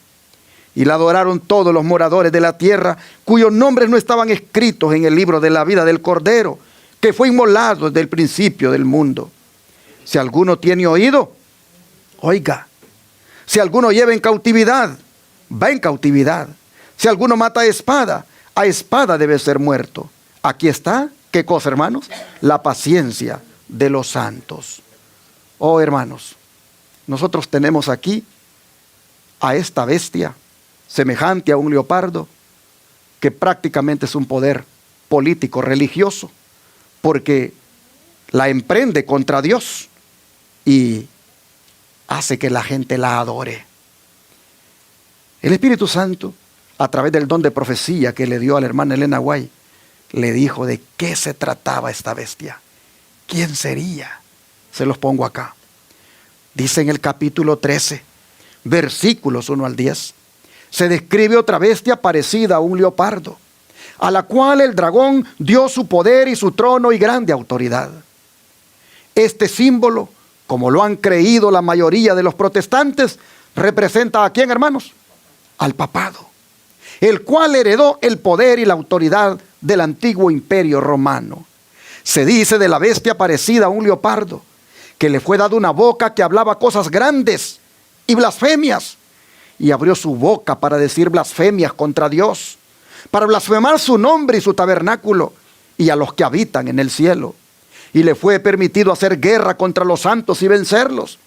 Y la adoraron todos los moradores de la tierra, cuyos nombres no estaban escritos en el libro de la vida del Cordero, que fue inmolado desde el principio del mundo. Si alguno tiene oído, oiga. Si alguno lleva en cautividad, va en cautividad. Si alguno mata a espada debe ser muerto. Aquí está, ¿qué cosa, hermanos? La paciencia de los santos. Oh, hermanos, nosotros tenemos aquí a esta bestia, semejante a un leopardo, que prácticamente es un poder político religioso, porque la emprende contra Dios y hace que la gente la adore. El Espíritu Santo, a través del don de profecía que le dio a la hermana Elena White, le dijo de qué se trataba esta bestia. ¿Quién sería? Se los pongo acá. Dice en el capítulo 13, versículos 1 al 10, se describe otra bestia parecida a un leopardo, a la cual el dragón dio su poder y su trono y grande autoridad. Este símbolo, como lo han creído la mayoría de los protestantes, representa ¿a quién, hermanos? Al papado, el cual heredó el poder y la autoridad del antiguo imperio romano. Se dice de la bestia parecida a un leopardo, que le fue dada una boca que hablaba cosas grandes y blasfemias, y abrió su boca para decir blasfemias contra Dios, para blasfemar su nombre y su tabernáculo, y a los que habitan en el cielo. Y le fue permitido hacer guerra contra los santos y vencerlos.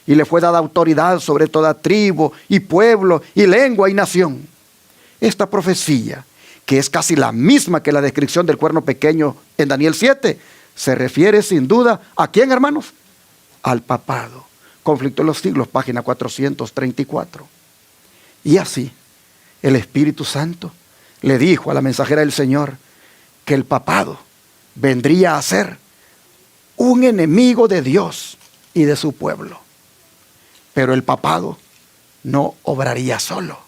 Y le fue dada autoridad sobre toda tribu y pueblo y lengua y nación. Esta profecía, que es casi la misma que la descripción del cuerno pequeño en Daniel 7, se refiere sin duda ¿a quién, hermanos? Al papado. Conflicto de los siglos, página 434. Y así, el Espíritu Santo le dijo a la mensajera del Señor que el papado vendría a ser un enemigo de Dios y de su pueblo. Pero el papado no obraría solo.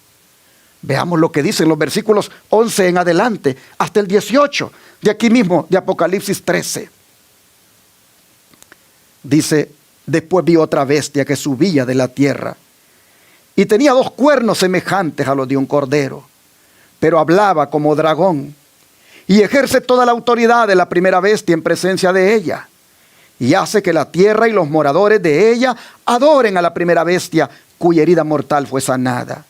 Veamos lo que dicen los versículos 11 en adelante, hasta el 18, de aquí mismo, de Apocalipsis 13. Dice: después vi otra bestia que subía de la tierra, y tenía 2 cuernos semejantes a los de un cordero, pero hablaba como dragón, y ejerce toda la autoridad de la primera bestia en presencia de ella, y hace que la tierra y los moradores de ella adoren a la primera bestia, cuya herida mortal fue sanada.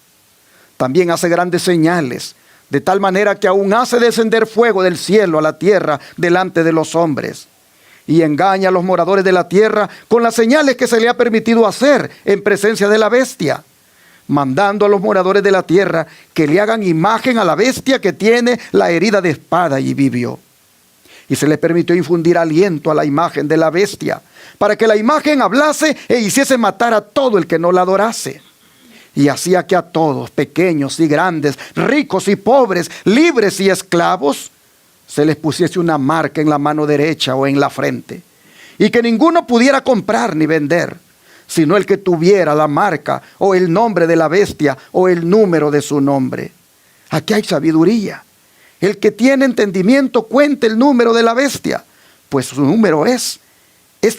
También hace grandes señales, de tal manera que aún hace descender fuego del cielo a la tierra delante de los hombres, y engaña a los moradores de la tierra con las señales que se le ha permitido hacer en presencia de la bestia, mandando a los moradores de la tierra que le hagan imagen a la bestia que tiene la herida de espada y vivió. Y se le permitió infundir aliento a la imagen de la bestia, para que la imagen hablase e hiciese matar a todo el que no la adorase. Y hacía que a todos, pequeños y grandes, ricos y pobres, libres y esclavos, se les pusiese una marca en la mano derecha o en la frente, y que ninguno pudiera comprar ni vender, sino el que tuviera la marca o el nombre de la bestia o el número de su nombre. Aquí hay sabiduría. El que tiene entendimiento cuente el número de la bestia, pues su número es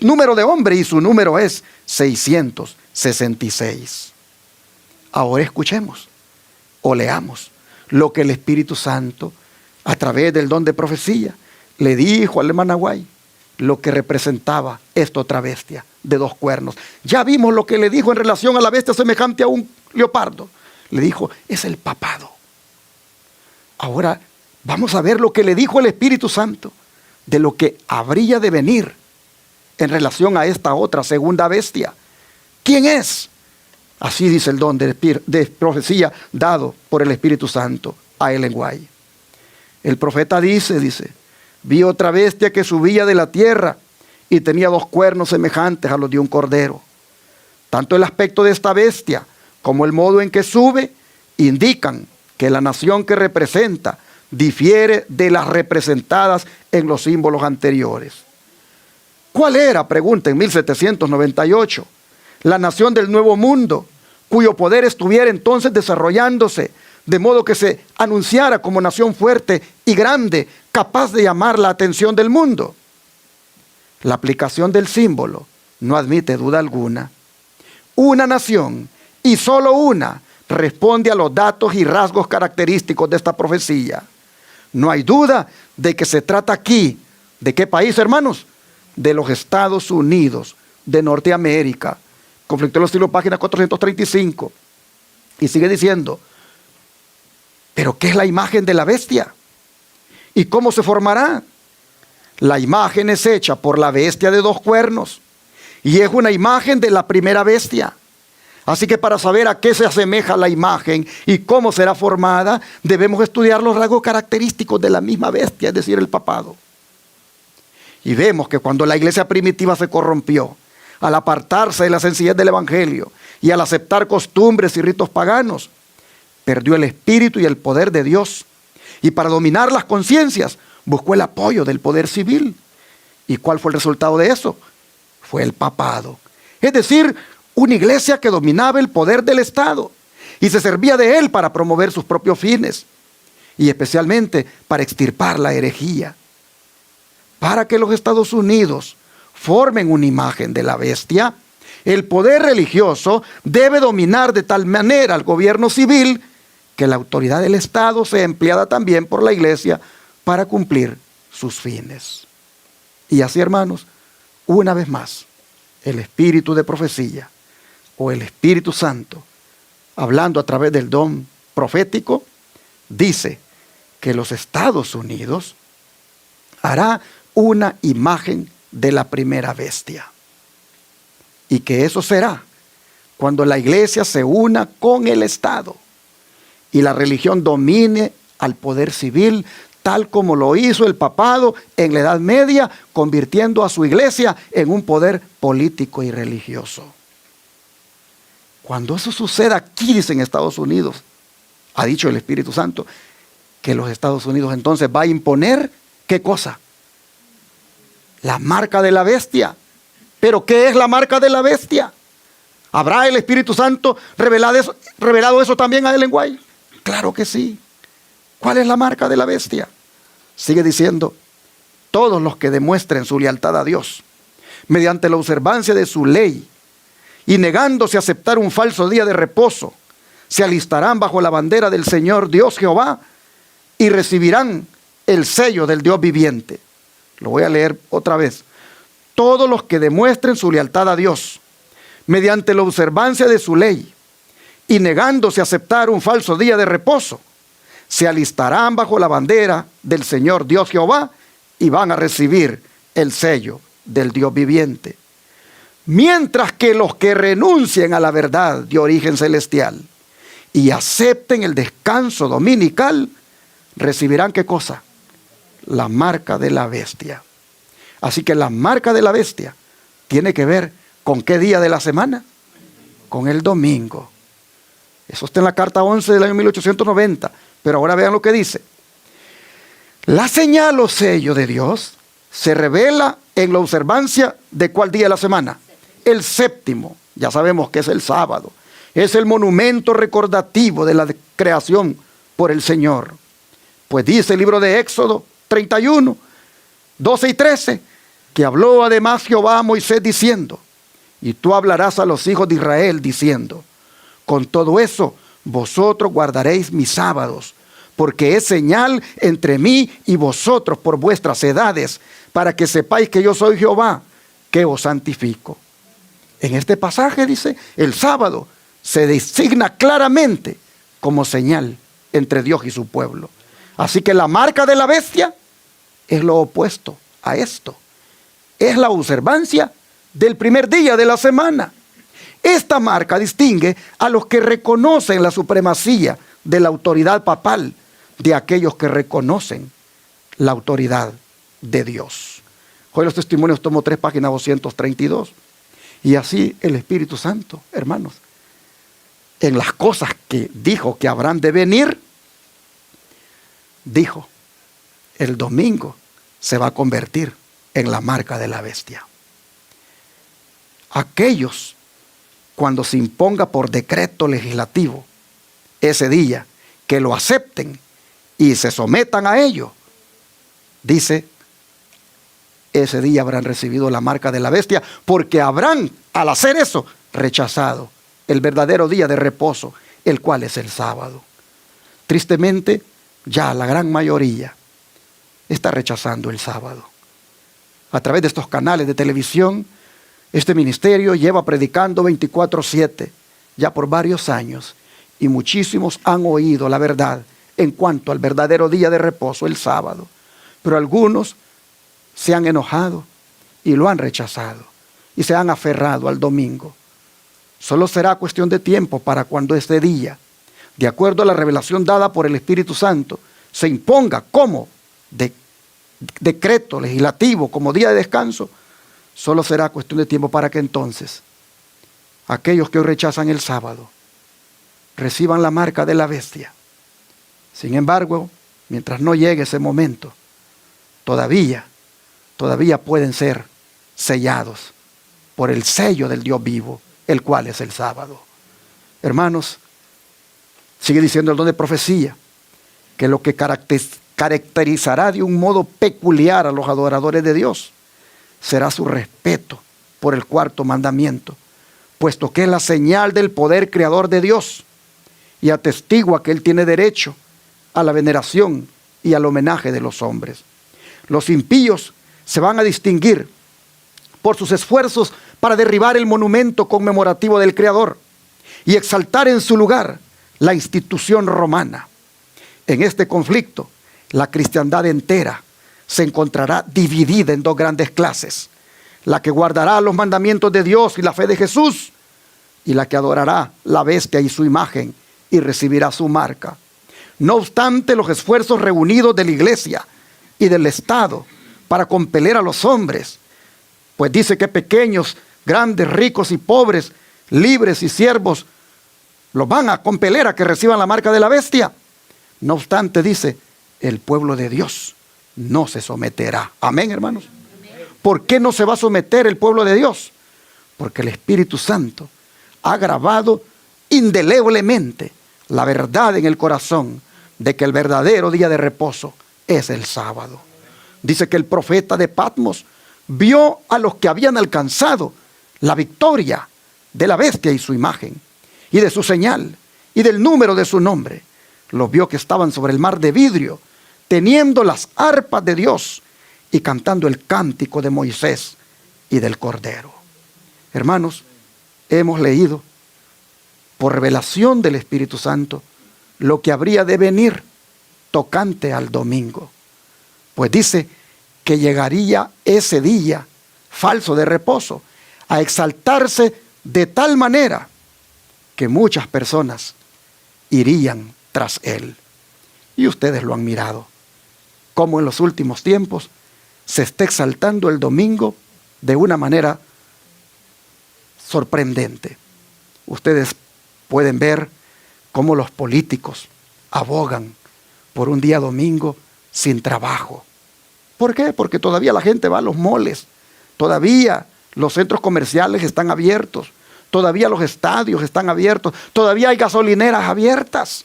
número de hombre y su número es 666. Ahora escuchemos o leamos lo que el Espíritu Santo, a través del don de profecía, le dijo al hermano Aguay, lo que representaba esta otra bestia de 2 cuernos. Ya vimos lo que le dijo en relación a la bestia semejante a un leopardo. Le dijo, es el papado. Ahora vamos a ver lo que le dijo el Espíritu Santo de lo que habría de venir en relación a esta otra segunda bestia. ¿Quién es? Así dice el don de profecía dado por el Espíritu Santo a Ellen White. El profeta dice, vi otra bestia que subía de la tierra y tenía 2 cuernos semejantes a los de un cordero. Tanto el aspecto de esta bestia como el modo en que sube indican que la nación que representa difiere de las representadas en los símbolos anteriores. ¿Cuál era, pregunta, en 1798, la nación del Nuevo Mundo, cuyo poder estuviera entonces desarrollándose, de modo que se anunciara como nación fuerte y grande, capaz de llamar la atención del mundo? La aplicación del símbolo no admite duda alguna. Una nación, y solo una, responde a los datos y rasgos característicos de esta profecía. No hay duda de que se trata aquí, ¿de qué país, hermanos? De los Estados Unidos de Norteamérica. Conflicto de los siglos, página 435. Y sigue diciendo, ¿pero qué es la imagen de la bestia? ¿Y cómo se formará? La imagen es hecha por la bestia de 2 cuernos y es una imagen de la primera bestia. Así que para saber a qué se asemeja la imagen y cómo será formada, debemos estudiar los rasgos característicos de la misma bestia, es decir, el papado. Y vemos que cuando la iglesia primitiva se corrompió, al apartarse de la sencillez del evangelio y al aceptar costumbres y ritos paganos, perdió el espíritu y el poder de Dios. Y para dominar las conciencias, buscó el apoyo del poder civil. ¿Y cuál fue el resultado de eso? Fue el papado. Es decir, una iglesia que dominaba el poder del Estado y se servía de él para promover sus propios fines y especialmente para extirpar la herejía. Para que los Estados Unidos formen una imagen de la bestia, el poder religioso debe dominar de tal manera al gobierno civil que la autoridad del Estado sea empleada también por la iglesia para cumplir sus fines. Y así, hermanos, una vez más, el espíritu de profecía o el Espíritu Santo, hablando a través del don profético, dice que los Estados Unidos hará una imagen de la primera bestia. Y que eso será cuando la iglesia se una con el Estado y la religión domine al poder civil, tal como lo hizo el papado en la Edad Media, convirtiendo a su iglesia en un poder político y religioso. Cuando eso suceda aquí, dice en Estados Unidos, ha dicho el Espíritu Santo, que los Estados Unidos entonces va a imponer, ¿qué cosa? La marca de la bestia. ¿Pero qué es la marca de la bestia? ¿Habrá el Espíritu Santo revelado eso también a Ellen White? Claro que sí. ¿Cuál es la marca de la bestia? Sigue diciendo, todos los que demuestren su lealtad a Dios, mediante la observancia de su ley, y negándose a aceptar un falso día de reposo, se alistarán bajo la bandera del Señor Dios Jehová y recibirán el sello del Dios viviente. Lo voy a leer otra vez. Todos los que demuestren su lealtad a Dios, mediante la observancia de su ley, y negándose a aceptar un falso día de reposo, se alistarán bajo la bandera del Señor Dios Jehová y van a recibir el sello del Dios viviente. Mientras que los que renuncien a la verdad de origen celestial y acepten el descanso dominical, recibirán ¿qué cosa? La marca de la bestia. Así que la marca de la bestia tiene que ver con qué día de la semana, con el domingo. Eso está en la carta 11 del año 1890. Pero ahora vean lo que dice. La señal o sello de Dios se revela en la observancia de ¿cuál día de la semana? El séptimo. Ya sabemos que es el sábado. Es el monumento recordativo de la creación por el Señor. Pues dice el libro de Éxodo 31, 12 y 13, que habló además Jehová a Moisés diciendo: y tú hablarás a los hijos de Israel diciendo: con todo eso vosotros guardaréis mis sábados, porque es señal entre mí y vosotros por vuestras edades, para que sepáis que yo soy Jehová, que os santifico. En este pasaje dice, el sábado se designa claramente como señal entre Dios y su pueblo. Así que la marca de la bestia es lo opuesto a esto. Es la observancia del primer día de la semana. Esta marca distingue a los que reconocen la supremacía de la autoridad papal de aquellos que reconocen la autoridad de Dios. Hoy los testimonios tomo 3, página 232. Y así el Espíritu Santo, hermanos, en las cosas que dijo que habrán de venir, dijo, el domingo se va a convertir en la marca de la bestia. Aquellos, cuando se imponga por decreto legislativo ese día, que lo acepten y se sometan a ello, dice, ese día habrán recibido la marca de la bestia, porque habrán, al hacer eso, rechazado el verdadero día de reposo, el cual es el sábado. Tristemente, ya la gran mayoría está rechazando el sábado. A través de estos canales de televisión, este ministerio lleva predicando 24/7 ya por varios años, y muchísimos han oído la verdad en cuanto al verdadero día de reposo, el sábado. Pero algunos se han enojado y lo han rechazado y se han aferrado al domingo. Solo será cuestión de tiempo para cuando este día, de acuerdo a la revelación dada por el Espíritu Santo, se imponga como decreto legislativo, como día de descanso. Solo será cuestión de tiempo para que entonces aquellos que hoy rechazan el sábado reciban la marca de la bestia. Sin embargo, mientras no llegue ese momento, todavía pueden ser sellados por el sello del Dios vivo, el cual es el sábado. Hermanos, sigue diciendo el don de profecía, que lo que caracterizará de un modo peculiar a los adoradores de Dios será su respeto por el cuarto mandamiento, puesto que es la señal del poder creador de Dios y atestigua que Él tiene derecho a la veneración y al homenaje de los hombres. Los impíos se van a distinguir por sus esfuerzos para derribar el monumento conmemorativo del Creador y exaltar en su lugar la institución romana. En este conflicto, la cristiandad entera se encontrará dividida en dos grandes clases: la que guardará los mandamientos de Dios y la fe de Jesús, y la que adorará la bestia y su imagen y recibirá su marca. No obstante, los esfuerzos reunidos de la iglesia y del Estado para compeler a los hombres, pues dice que pequeños, grandes, ricos y pobres, libres y siervos, los van a compeler a que reciban la marca de la bestia. No obstante, dice, el pueblo de Dios no se someterá. Amén, hermanos. ¿Por qué no se va a someter el pueblo de Dios? Porque el Espíritu Santo ha grabado indeleblemente la verdad en el corazón de que el verdadero día de reposo es el sábado. Dice que el profeta de Patmos vio a los que habían alcanzado la victoria de la bestia y su imagen, y de su señal, y del número de su nombre. Los vio que estaban sobre el mar de vidrio, teniendo las arpas de Dios y cantando el cántico de Moisés y del Cordero. Hermanos, hemos leído por revelación del Espíritu Santo lo que habría de venir tocante al domingo. Pues dice que llegaría ese día falso de reposo a exaltarse de tal manera que muchas personas irían tras él. Y ustedes lo han mirado, como en los últimos tiempos se está exaltando el domingo de una manera sorprendente. Ustedes pueden ver cómo los políticos abogan por un día domingo sin trabajo. ¿Por qué? Porque todavía la gente va a los moles, todavía los centros comerciales están abiertos, todavía los estadios están abiertos, todavía hay gasolineras abiertas.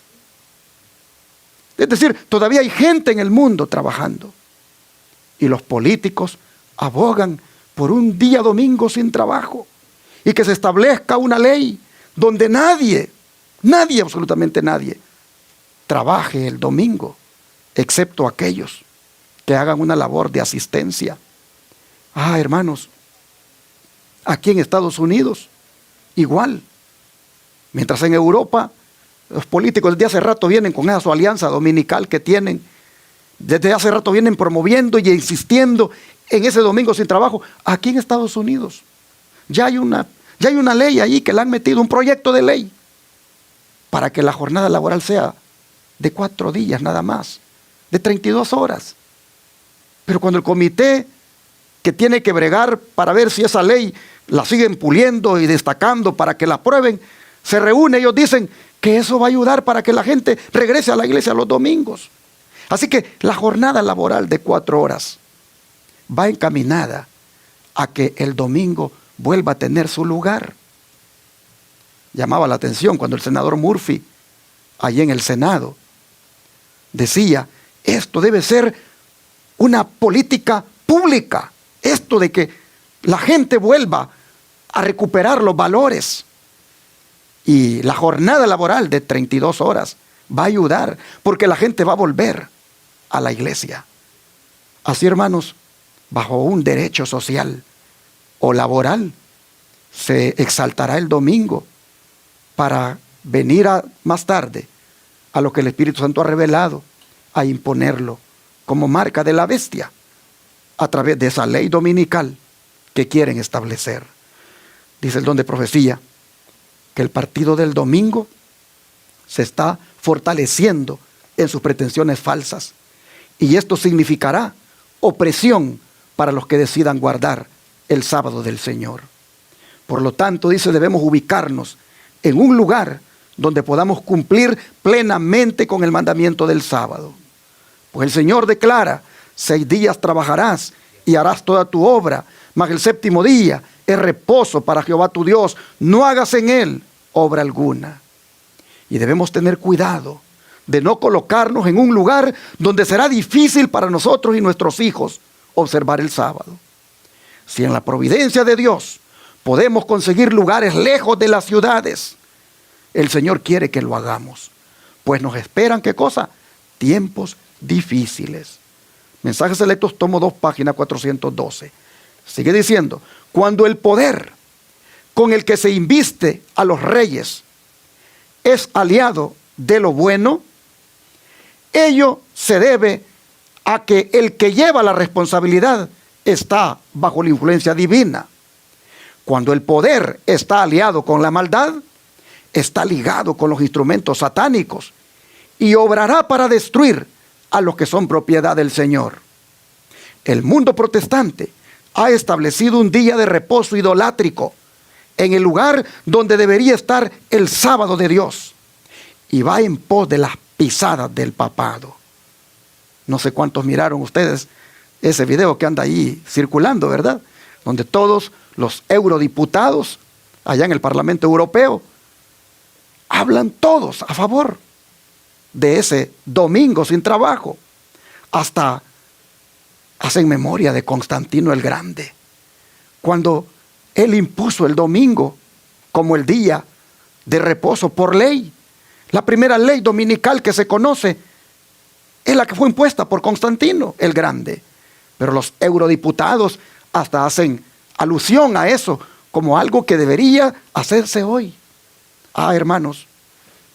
Es decir, todavía hay gente en el mundo trabajando. Y los políticos abogan por un día domingo sin trabajo y que se establezca una ley donde nadie, absolutamente nadie, trabaje el domingo, excepto aquellos que hagan una labor de asistencia. Hermanos, aquí en Estados Unidos, igual. Mientras en Europa, los políticos desde hace rato vienen con esa su alianza dominical que tienen. Desde hace rato vienen promoviendo y insistiendo en ese domingo sin trabajo. Aquí en Estados Unidos ya hay una ley ahí que le han metido, un proyecto de ley para que la jornada laboral sea de 4 días nada más, de 32 horas. Pero cuando el comité que tiene que bregar para ver si esa ley la siguen puliendo y destacando para que la aprueben, se reúne, ellos dicen que eso va a ayudar para que la gente regrese a la iglesia los domingos. Así que la jornada laboral de 4 horas va encaminada a que el domingo vuelva a tener su lugar. Llamaba la atención cuando el senador Murphy, allí en el Senado, decía, esto debe ser una política pública, esto de que la gente vuelva a recuperar los valores. Y la jornada laboral de 32 horas va a ayudar, porque la gente va a volver a la iglesia. Así, hermanos, bajo un derecho social o laboral, se exaltará el domingo para venir más tarde a lo que el Espíritu Santo ha revelado, a imponerlo como marca de la bestia a través de esa ley dominical que quieren establecer. Dice el don de profecía que el partido del domingo se está fortaleciendo en sus pretensiones falsas, y esto significará opresión para los que decidan guardar el sábado del Señor. Por lo tanto, dice, debemos ubicarnos en un lugar donde podamos cumplir plenamente con el mandamiento del sábado. Pues el Señor declara, 6 días trabajarás y harás toda tu obra, mas el 7º día es reposo para Jehová tu Dios, no hagas en él obra alguna. Y debemos tener cuidado de no colocarnos en un lugar donde será difícil para nosotros y nuestros hijos observar el sábado. Si en la providencia de Dios podemos conseguir lugares lejos de las ciudades, el Señor quiere que lo hagamos, pues nos esperan, ¿qué cosa? Tiempos difíciles. Mensajes Selectos, tomo 2, página 412. Sigue diciendo, cuando el poder con el que se inviste a los reyes es aliado de lo bueno, ello se debe a que el que lleva la responsabilidad está bajo la influencia divina. Cuando el poder está aliado con la maldad, está ligado con los instrumentos satánicos y obrará para destruir a los que son propiedad del Señor. El mundo protestante ha establecido un día de reposo idolátrico en el lugar donde debería estar el sábado de Dios, y va en pos de las pisadas del papado. No sé cuántos miraron ustedes ese video que anda ahí circulando, ¿verdad? Donde todos los eurodiputados allá en el Parlamento Europeo hablan todos a favor de ese domingo sin trabajo. Hasta hacen memoria de Constantino el Grande, cuando él impuso el domingo como el día de reposo por ley. La primera ley dominical que se conoce es la que fue impuesta por Constantino el Grande. Pero los eurodiputados hasta hacen alusión a eso como algo que debería hacerse hoy. Hermanos,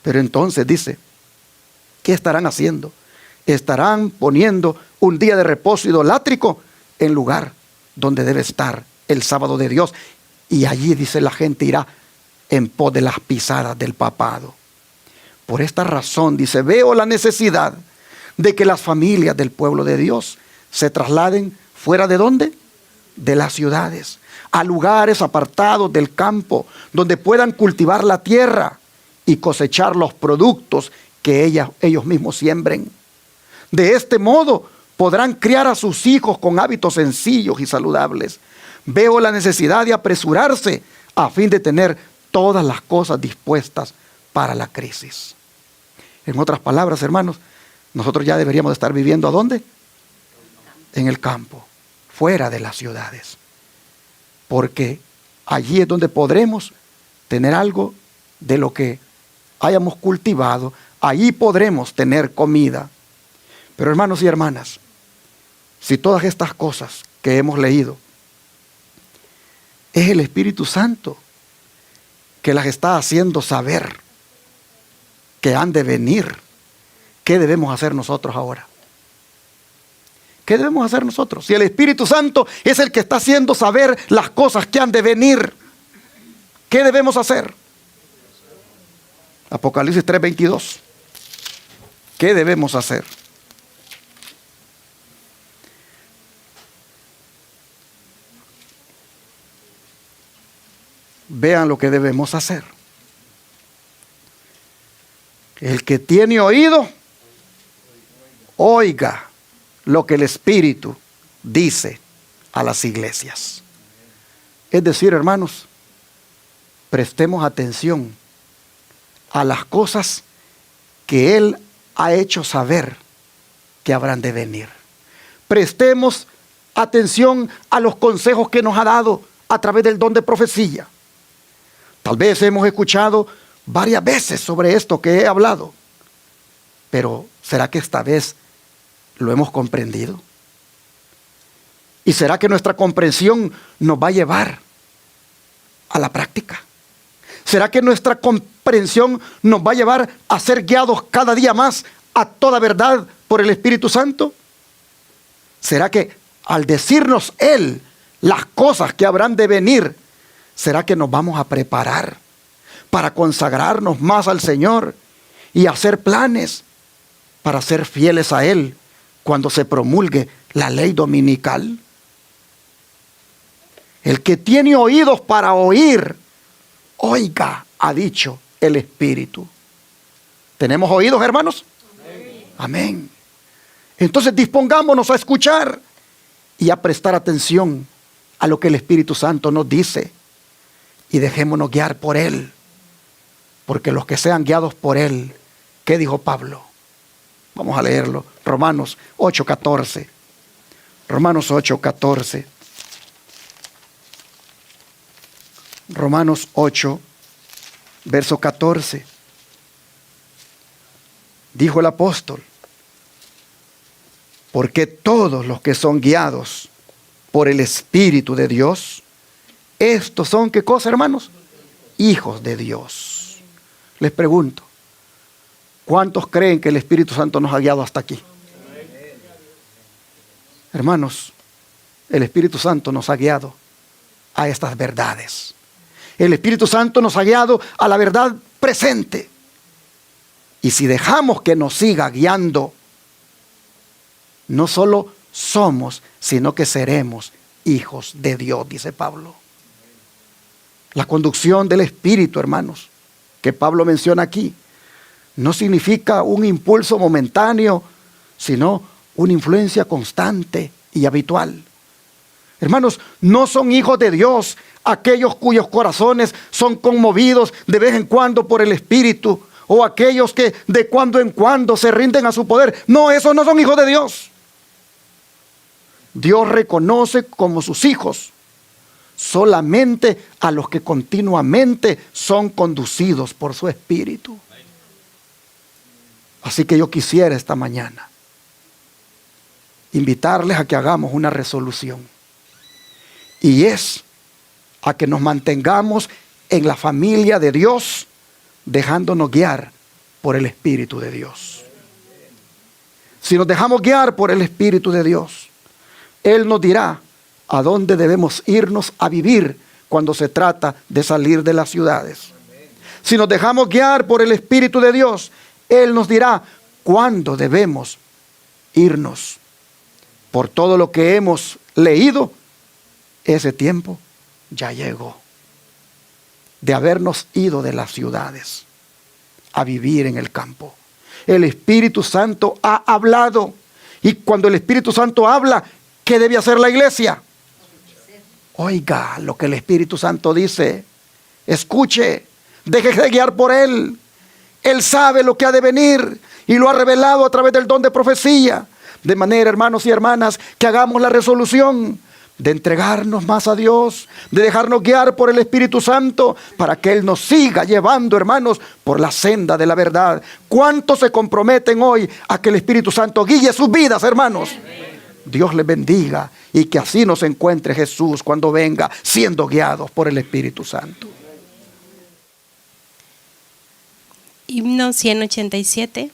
pero entonces dice, ¿qué estarán haciendo? Estarán poniendo un día de reposo idolátrico en lugar donde debe estar el sábado de Dios. Y allí, dice, la gente irá en pos de las pisadas del papado. Por esta razón, dice, veo la necesidad de que las familias del pueblo de Dios se trasladen fuera de ¿dónde? De las ciudades, a lugares apartados del campo, donde puedan cultivar la tierra y cosechar los productos que ellos mismos siembren. De este modo podrán criar a sus hijos con hábitos sencillos y saludables. Veo la necesidad de apresurarse a fin de tener todas las cosas dispuestas para la crisis. En otras palabras, hermanos, nosotros ya deberíamos de estar viviendo ¿a dónde? En el campo, fuera de las ciudades. Porque allí es donde podremos tener algo de lo que hayamos cultivado. Allí podremos tener comida. Pero hermanos y hermanas, si todas estas cosas que hemos leído es el Espíritu Santo que las está haciendo saber que han de venir, ¿qué debemos hacer nosotros ahora? ¿Qué debemos hacer nosotros? Si el Espíritu Santo es el que está haciendo saber las cosas que han de venir, ¿qué debemos hacer? Apocalipsis 3:22. ¿Qué debemos hacer? Vean lo que debemos hacer. El que tiene oído, oiga lo que el Espíritu dice a las iglesias. Es decir, hermanos, prestemos atención a las cosas que Él ha hecho saber que habrán de venir. Prestemos atención a los consejos que nos ha dado a través del don de profecía. Tal vez hemos escuchado varias veces sobre esto que he hablado, pero ¿será que esta vez lo hemos comprendido? ¿Y será que nuestra comprensión nos va a llevar a la práctica? ¿Será que nuestra comprensión nos va a llevar a ser guiados cada día más a toda verdad por el Espíritu Santo? ¿Será que al decirnos Él las cosas que habrán de venir, será que nos vamos a preparar para consagrarnos más al Señor y hacer planes para ser fieles a Él cuando se promulgue la ley dominical? El que tiene oídos para oír, oiga, ha dicho el Espíritu. ¿Tenemos oídos, hermanos? Amén. Entonces dispongámonos a escuchar y a prestar atención a lo que el Espíritu Santo nos dice. Y dejémonos guiar por Él. Porque los que sean guiados por Él, ¿qué dijo Pablo? Vamos a leerlo. Romanos 8:14. Romanos 8:14. Romanos 8, verso 14. Dijo el apóstol: porque todos los que son guiados por el Espíritu de Dios, estos son, ¿qué cosa, hermanos? Hijos de Dios. Les pregunto, ¿cuántos creen que el Espíritu Santo nos ha guiado hasta aquí? Hermanos, el Espíritu Santo nos ha guiado a estas verdades. El Espíritu Santo nos ha guiado a la verdad presente. Y si dejamos que nos siga guiando, no solo somos, sino que seremos hijos de Dios, dice Pablo. La conducción del Espíritu, hermanos, que Pablo menciona aquí, no significa un impulso momentáneo, sino una influencia constante y habitual. Hermanos, no son hijos de Dios aquellos cuyos corazones son conmovidos de vez en cuando por el Espíritu, o aquellos que de cuando en cuando se rinden a su poder. No, esos no son hijos de Dios. Dios reconoce como sus hijos solamente a los que continuamente son conducidos por su Espíritu. Así que yo quisiera esta mañana invitarles a que hagamos una resolución. Y es a que nos mantengamos en la familia de Dios, dejándonos guiar por el Espíritu de Dios. Si nos dejamos guiar por el Espíritu de Dios, Él nos dirá a dónde debemos irnos a vivir cuando se trata de salir de las ciudades. Si nos dejamos guiar por el Espíritu de Dios, Él nos dirá cuándo debemos irnos. Por todo lo que hemos leído, ese tiempo ya llegó de habernos ido de las ciudades a vivir en el campo. El Espíritu Santo ha hablado, y cuando el Espíritu Santo habla, ¿qué debe hacer la iglesia? Oiga lo que el Espíritu Santo dice. Escuche, déjese guiar por Él. Él sabe lo que ha de venir y lo ha revelado a través del don de profecía. De manera, hermanos y hermanas, que hagamos la resolución de entregarnos más a Dios, de dejarnos guiar por el Espíritu Santo para que Él nos siga llevando, hermanos, por la senda de la verdad. ¿Cuántos se comprometen hoy a que el Espíritu Santo guíe sus vidas, hermanos? Dios les bendiga y que así nos encuentre Jesús cuando venga, siendo guiados por el Espíritu Santo. Himno 187.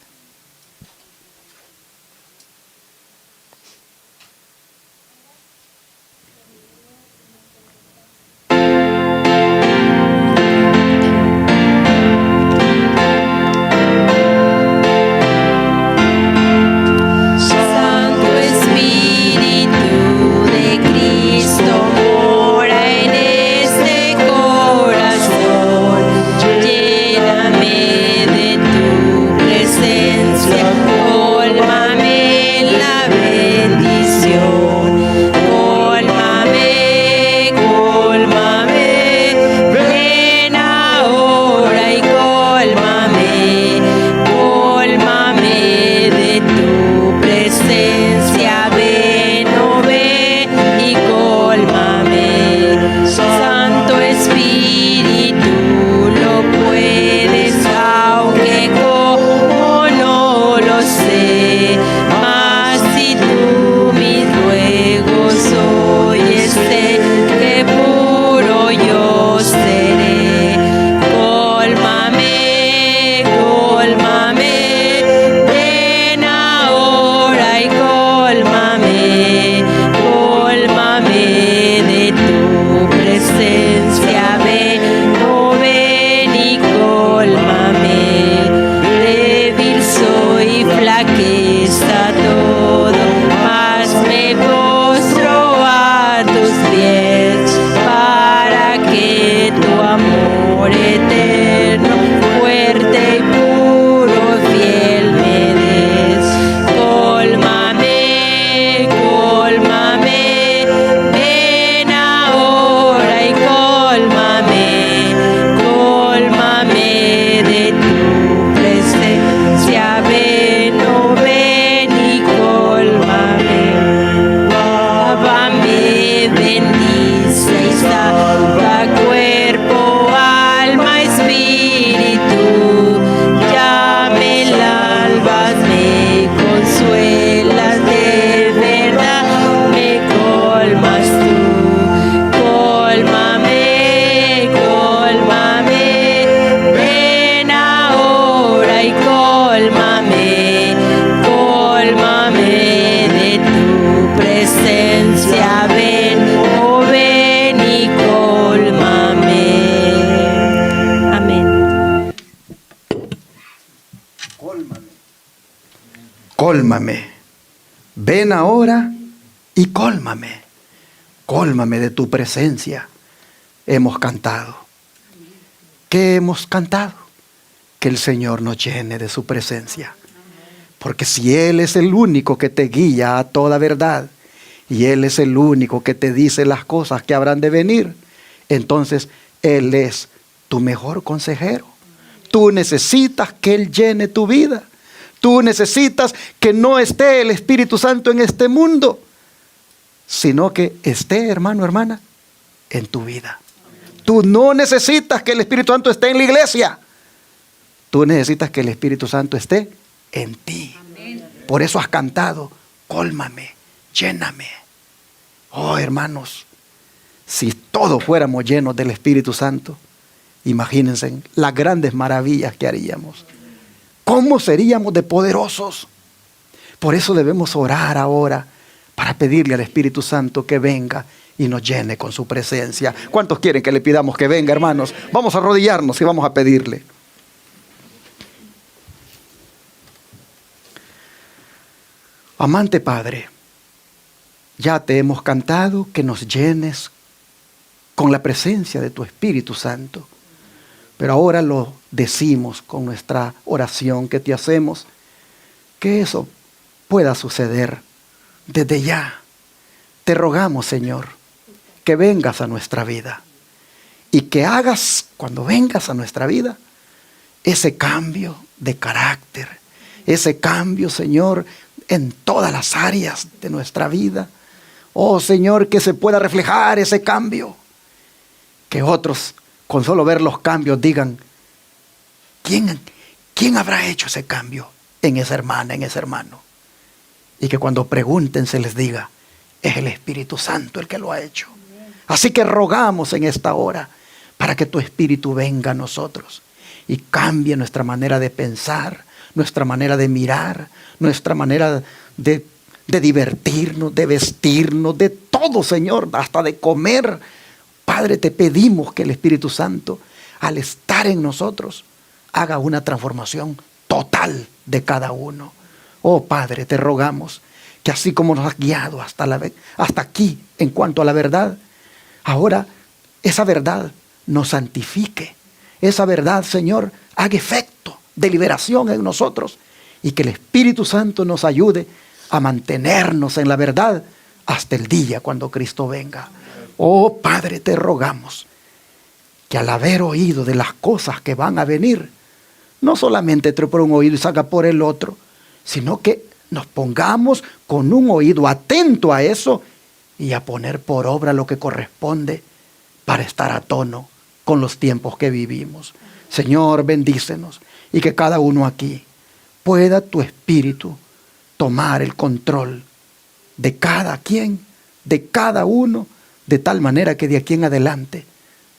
Cólmame. Ven ahora y cólmame. Cólmame de tu presencia. Hemos cantado. ¿Qué hemos cantado? Que el Señor nos llene de su presencia. Porque si Él es el único que te guía a toda verdad, y Él es el único que te dice las cosas que habrán de venir, entonces Él es tu mejor consejero. Tú necesitas que Él llene tu vida. Tú necesitas que no esté el Espíritu Santo en este mundo, sino que esté, hermano, hermana, en tu vida. Tú no necesitas que el Espíritu Santo esté en la iglesia. Tú necesitas que el Espíritu Santo esté en ti. Amén. Por eso has cantado, cólmame, lléname. Oh, hermanos, si todos fuéramos llenos del Espíritu Santo, imagínense las grandes maravillas que haríamos. ¿Cómo seríamos de poderosos? Por eso debemos orar ahora para pedirle al Espíritu Santo que venga y nos llene con su presencia. ¿Cuántos quieren que le pidamos que venga, hermanos? Vamos a arrodillarnos y vamos a pedirle. Amante Padre, ya te hemos cantado que nos llenes con la presencia de tu Espíritu Santo. Pero ahora lo decimos con nuestra oración que te hacemos, que eso pueda suceder desde ya. Te rogamos, Señor, que vengas a nuestra vida y que hagas cuando vengas a nuestra vida ese cambio de carácter, ese cambio, Señor, en todas las áreas de nuestra vida. Oh Señor, que se pueda reflejar ese cambio, que otros con solo ver los cambios digan: ¿quién habrá hecho ese cambio en esa hermana, en ese hermano? Y que cuando pregunten se les diga: es el Espíritu Santo el que lo ha hecho. Así que rogamos en esta hora para que tu Espíritu venga a nosotros y cambie nuestra manera de pensar, nuestra manera de mirar, nuestra manera de divertirnos, de vestirnos, de todo, Señor, hasta de comer. Padre, te pedimos que el Espíritu Santo, al estar en nosotros, haga una transformación total de cada uno. Oh Padre, te rogamos que así como nos has guiado hasta aquí en cuanto a la verdad, ahora esa verdad nos santifique. Esa verdad, Señor, haga efecto de liberación en nosotros y que el Espíritu Santo nos ayude a mantenernos en la verdad hasta el día cuando Cristo venga. Oh Padre, te rogamos que al haber oído de las cosas que van a venir, no solamente entre por un oído y salga por el otro, sino que nos pongamos con un oído atento a eso y a poner por obra lo que corresponde para estar a tono con los tiempos que vivimos. Señor, bendícenos y que cada uno aquí pueda tu Espíritu tomar el control de cada quien, de cada uno, de tal manera que de aquí en adelante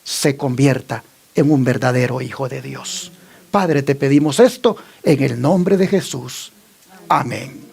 se convierta en un verdadero hijo de Dios. Padre, te pedimos esto en el nombre de Jesús. Amén.